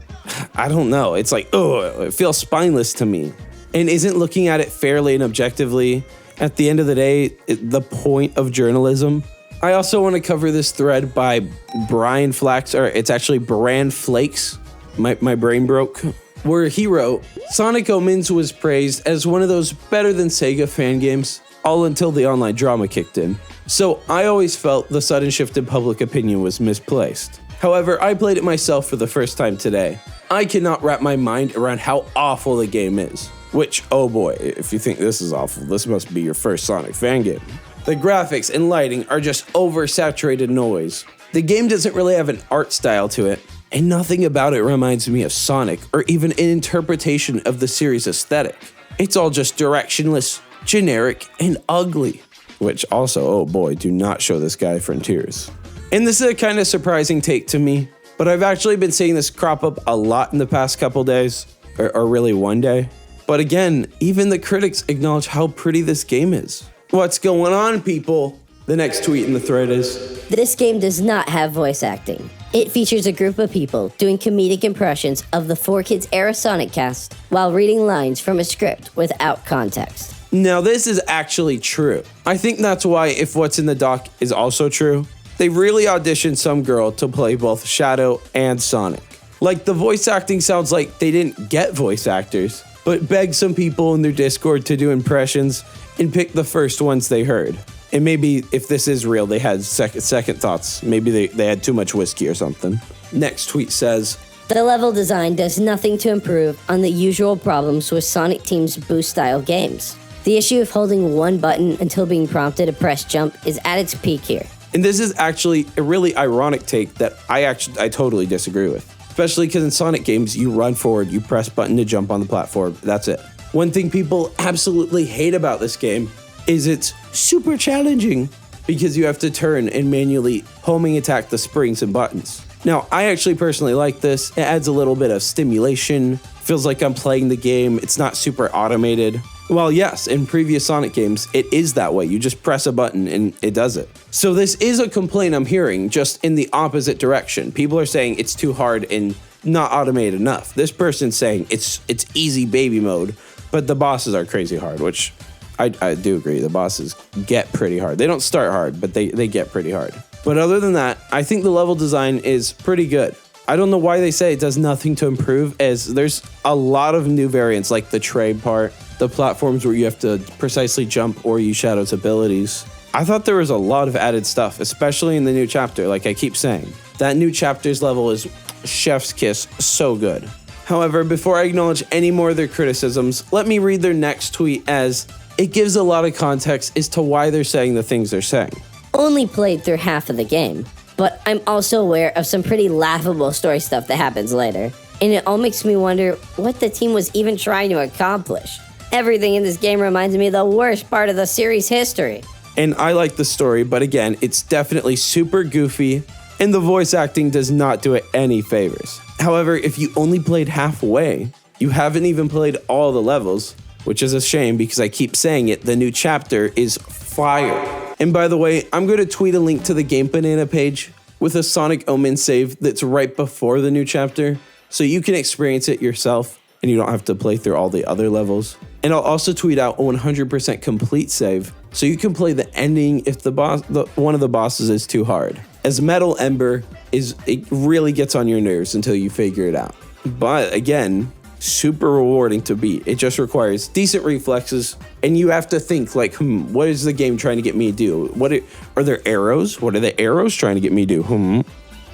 I don't know. It's like, it feels spineless to me. And isn't looking at it fairly and objectively, at the end of the day, the point of journalism? I also want to cover this thread by Brian Flax, or it's actually Brand Flakes. My brain broke. Where he wrote, Sonic Omens was praised as one of those better than Sega fan games, all until the online drama kicked in. So I always felt the sudden shift in public opinion was misplaced. However, I played it myself for the first time today. I cannot wrap my mind around how awful the game is. Which, oh boy, if you think this is awful, this must be your first Sonic fan game. The graphics and lighting are just oversaturated noise. The game doesn't really have an art style to it, and nothing about it reminds me of Sonic or even an interpretation of the series' aesthetic. It's all just directionless, generic, and ugly. Which also, oh boy, do not show this guy Frontiers. And this is a kind of surprising take to me, but I've actually been seeing this crop up a lot in the past couple days, or really one day. But again, even the critics acknowledge how pretty this game is. What's going on, people? The next tweet in the thread is, This game does not have voice acting. It features a group of people doing comedic impressions of the 4Kids era Sonic cast while reading lines from a script without context. Now this is actually true. I think that's why if what's in the doc is also true, they really auditioned some girl to play both Shadow and Sonic. Like, the voice acting sounds like they didn't get voice actors, but begged some people in their Discord to do impressions and pick the first ones they heard. And maybe if this is real, they had second thoughts. Maybe they had too much whiskey or something. Next tweet says, The level design does nothing to improve on the usual problems with Sonic Team's boost-style games. The issue of holding one button until being prompted to press jump is at its peak here. And this is actually a really ironic take that I totally disagree with. Especially because in Sonic games, you run forward, you press button to jump on the platform, that's it. One thing people absolutely hate about this game is it's super challenging because you have to turn and manually homing attack the springs and buttons. Now, I actually personally like this. It adds a little bit of stimulation, feels like I'm playing the game, it's not super automated. Well, yes, in previous Sonic games, it is that way. You just press a button and it does it. So this is a complaint I'm hearing, just in the opposite direction. People are saying it's too hard and not automated enough. This person's saying it's easy baby mode, but the bosses are crazy hard, which I do agree. The bosses get pretty hard. They don't start hard, but they get pretty hard. But other than that, I think the level design is pretty good. I don't know why they say it does nothing to improve, as there's a lot of new variants like the trade part, the platforms where you have to precisely jump or use Shadow's abilities. I thought there was a lot of added stuff, especially in the new chapter, like I keep saying. That new chapter's level is chef's kiss, so good. However, before I acknowledge any more of their criticisms, let me read their next tweet, as it gives a lot of context as to why they're saying the things they're saying. Only played through half of the game, but I'm also aware of some pretty laughable story stuff that happens later. And it all makes me wonder what the team was even trying to accomplish. Everything in this game reminds me of the worst part of the series' history. And I like the story, but again, it's definitely super goofy, and the voice acting does not do it any favors. However, if you only played halfway, you haven't even played all the levels, which is a shame because I keep saying it, the new chapter is fire. And by the way, I'm going to tweet a link to the Game Banana page with a Sonic Omen save that's right before the new chapter, so you can experience it yourself and you don't have to play through all the other levels. And I'll also tweet out a 100% complete save, so you can play the ending if one of the bosses is too hard. As Metal Ember it really gets on your nerves until you figure it out. But again, super rewarding to beat. It just requires decent reflexes, and you have to think like, what is the game trying to get me to do? Are there arrows? What are the arrows trying to get me to do?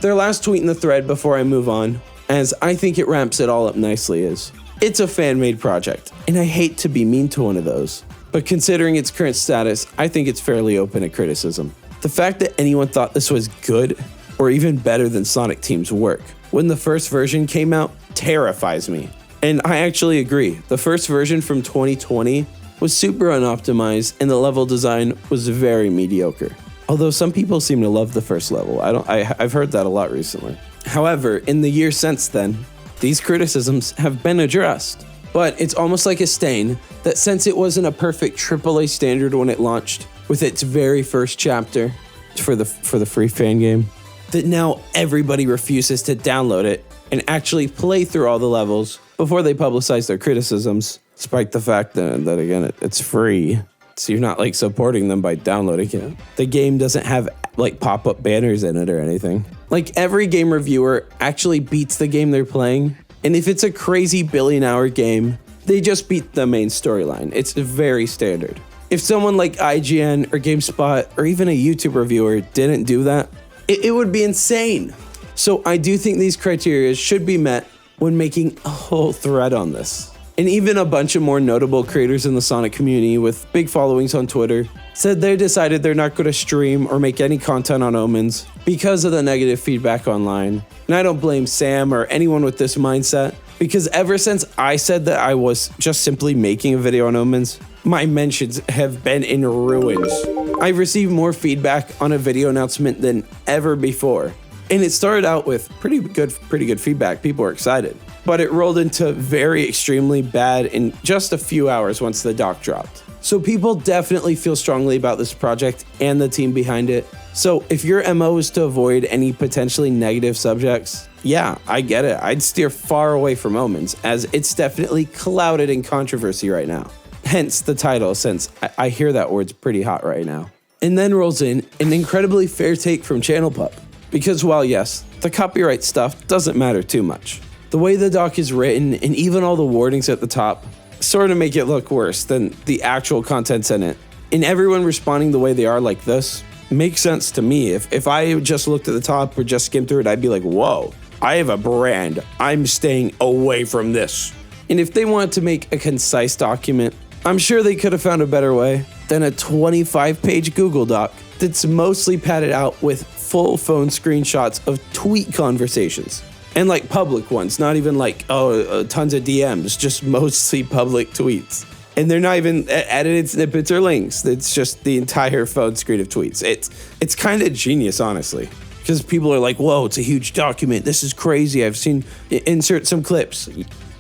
Their last tweet in the thread before I move on, as I think it ramps it all up nicely, is, it's a fan-made project, and I hate to be mean to one of those, but considering its current status, I think it's fairly open to criticism. The fact that anyone thought this was good, or even better than Sonic Team's work, when the first version came out, terrifies me. And I actually agree. The first version from 2020 was super unoptimized, and the level design was very mediocre. Although some people seem to love the first level. I've heard that a lot recently. However, in the years since then, these criticisms have been addressed. But it's almost like a stain that since it wasn't a perfect AAA standard when it launched, with its very first chapter for the free fan game, that now everybody refuses to download it and actually play through all the levels before they publicize their criticisms, despite the fact that again, it's free. So you're not like supporting them by downloading it. The game doesn't have like pop-up banners in it or anything. Like every game reviewer actually beats the game they're playing. And if it's a crazy billion-hour game, they just beat the main storyline. It's very standard. If someone like IGN or GameSpot or even a YouTube reviewer didn't do that, it would be insane. So I do think these criteria should be met when making a whole thread on this. And even a bunch of more notable creators in the Sonic community with big followings on Twitter said they decided they're not going to stream or make any content on Omens because of the negative feedback online. And I don't blame Sam or anyone with this mindset, because ever since I said that I was just simply making a video on Omens, my mentions have been in ruins. I've received more feedback on a video announcement than ever before. And it started out with pretty good feedback. People were excited. But it rolled into very extremely bad in just a few hours once the doc dropped. So people definitely feel strongly about this project and the team behind it. So if your MO is to avoid any potentially negative subjects, yeah, I get it. I'd steer far away from Omens, as it's definitely clouded in controversy right now. Hence the title, since I hear that word's pretty hot right now. And then rolls in an incredibly fair take from Channel Pup. Because while yes, the copyright stuff doesn't matter too much, the way the doc is written and even all the warnings at the top sort of make it look worse than the actual contents in it. And everyone responding the way they are like this makes sense to me. If I just looked at the top or just skimmed through it, I'd be like, whoa, I have a brand. I'm staying away from this. And if they wanted to make a concise document, I'm sure they could have found a better way than a 25-page Google Doc that's mostly padded out with full phone screenshots of tweet conversations. And like public ones, not even like, tons of DMs, just mostly public tweets. And they're not even edited snippets or links. It's just the entire phone screen of tweets. It's kind of genius, honestly. Because people are like, whoa, it's a huge document. This is crazy. I've seen, insert some clips.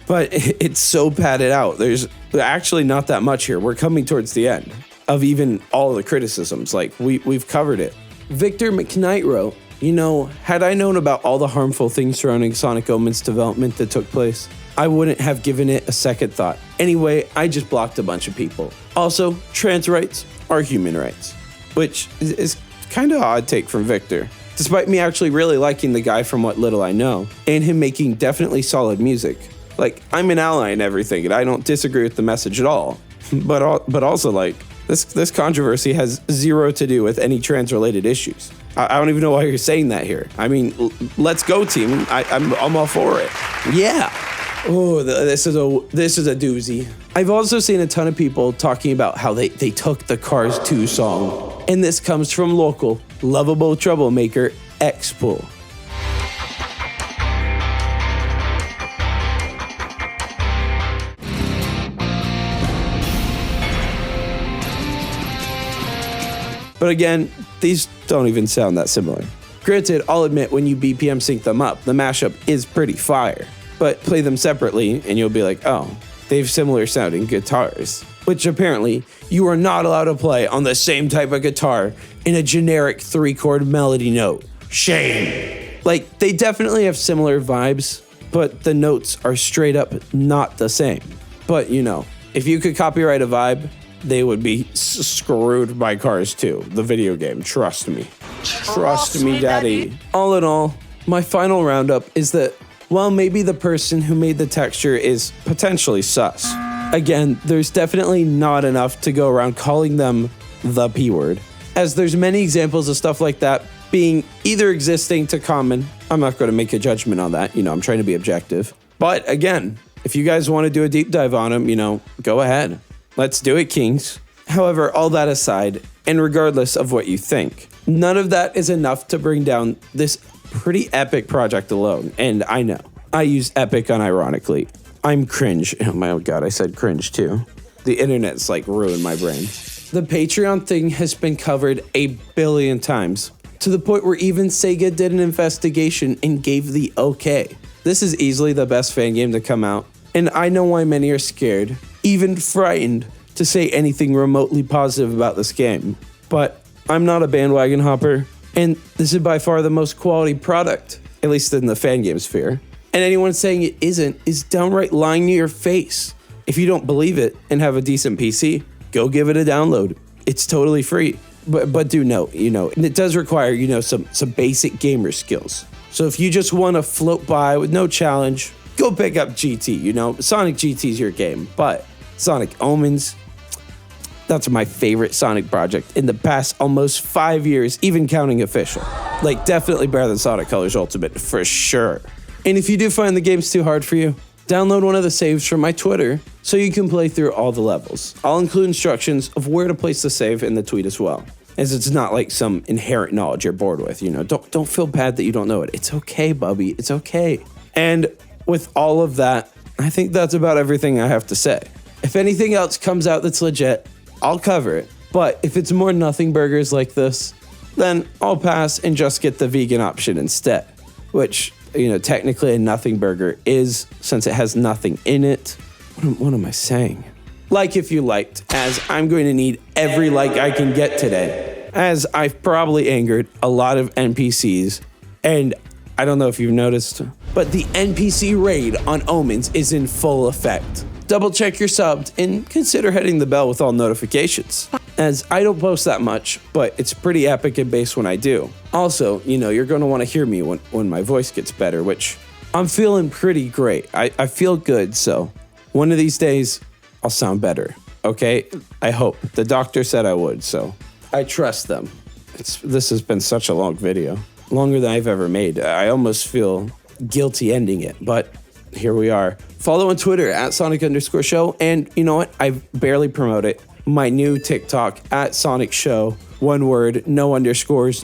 But it's so padded out. There's actually not that much here. We're coming towards the end of even all the criticisms. Like, we've covered it. Victor McKnight wrote, had I known about all the harmful things surrounding Sonic Omen's development that took place, I wouldn't have given it a second thought. Anyway, I just blocked a bunch of people. Also, trans rights are human rights, which is kind of an odd take from Victor. despite me actually really liking the guy from what little I know, and him making definitely solid music. Like, I'm an ally and everything, and I don't disagree with the message at all. But also, like, this controversy has zero to do with any trans-related issues. I don't even know why you're saying that here. I mean, let's go, team. I'm all for it. Yeah. Oh, this is a doozy. I've also seen a ton of people talking about how they took the Cars 2 song, and this comes from local, lovable troublemaker X-Pool. But again, these don't even sound that similar. Granted, I'll admit when you BPM sync them up, the mashup is pretty fire. But play them separately and you'll be like, oh, they have similar sounding guitars. Which apparently you are not allowed to play on the same type of guitar in a generic 3-chord melody note. Shame! Like, they definitely have similar vibes, but the notes are straight up not the same. But you know, if you could copyright a vibe, they would be screwed by Cars 2, the video game, trust me. Trust me, daddy. All in all, my final roundup is that while maybe the person who made the texture is potentially sus, again, there's definitely not enough to go around calling them the P word, as there's many examples of stuff like that being either existing to common. I'm not going to make a judgment on that, I'm trying to be objective. But again, if you guys want to do a deep dive on them, go ahead. Let's do it, kings. However, all that aside, and regardless of what you think, none of that is enough to bring down this pretty epic project alone. And I know, I use epic unironically. I'm cringe. Oh my god, I said cringe too. The internet's like ruined my brain. The Patreon thing has been covered a billion times, to the point where even Sega did an investigation and gave the okay. This is easily the best fan game to come out, and I know why many are scared, even frightened, to say anything remotely positive about this game. But I'm not a bandwagon hopper, and this is by far the most quality product, at least in the fan game sphere. And anyone saying it isn't is downright lying to your face. If you don't believe it and have a decent PC, go give it a download. It's totally free. But do note, it does require, some basic gamer skills. So if you just want to float by with no challenge, go pick up GT, Sonic GT's your game. But Sonic Omens, that's my favorite Sonic project in the past almost 5 years, even counting official. Like, definitely better than Sonic Colors Ultimate, for sure. And if you do find the games too hard for you, download one of the saves from my Twitter so you can play through all the levels. I'll include instructions of where to place the save in the tweet as well, as it's not like some inherent knowledge you're bored with, Don't feel bad that you don't know it. It's okay, Bubby, it's okay. And with all of that, I think that's about everything I have to say. If anything else comes out that's legit, I'll cover it. But if it's more nothing burgers like this, then I'll pass and just get the vegan option instead. Which, technically a nothing burger is, since it has nothing in it. What am I saying? Like if you liked, as I'm going to need every like I can get today, as I've probably angered a lot of NPCs, and I don't know if you've noticed, but the NPC raid on Omens is in full effect. Double check you're subbed and consider hitting the bell with all notifications, as I don't post that much, but it's pretty epic and bass when I do. Also, you're going to want to hear me when my voice gets better, which I'm feeling pretty great. I feel good, so one of these days I'll sound better, okay? I hope. The doctor said I would, so I trust them. This has been such a long video, longer than I've ever made. I almost feel guilty ending it, but here we are. Follow on Twitter at Sonic_show, and you know what? I barely promote it. My new TikTok at Sonic Show. One word, no underscores,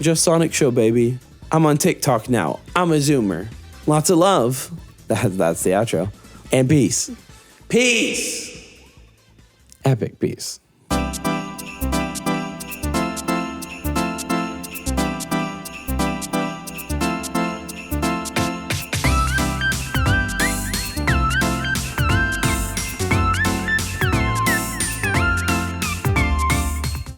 just Sonic Show, baby. I'm on TikTok now. I'm a Zoomer. Lots of love. That's the outro. And peace. Peace. Epic peace.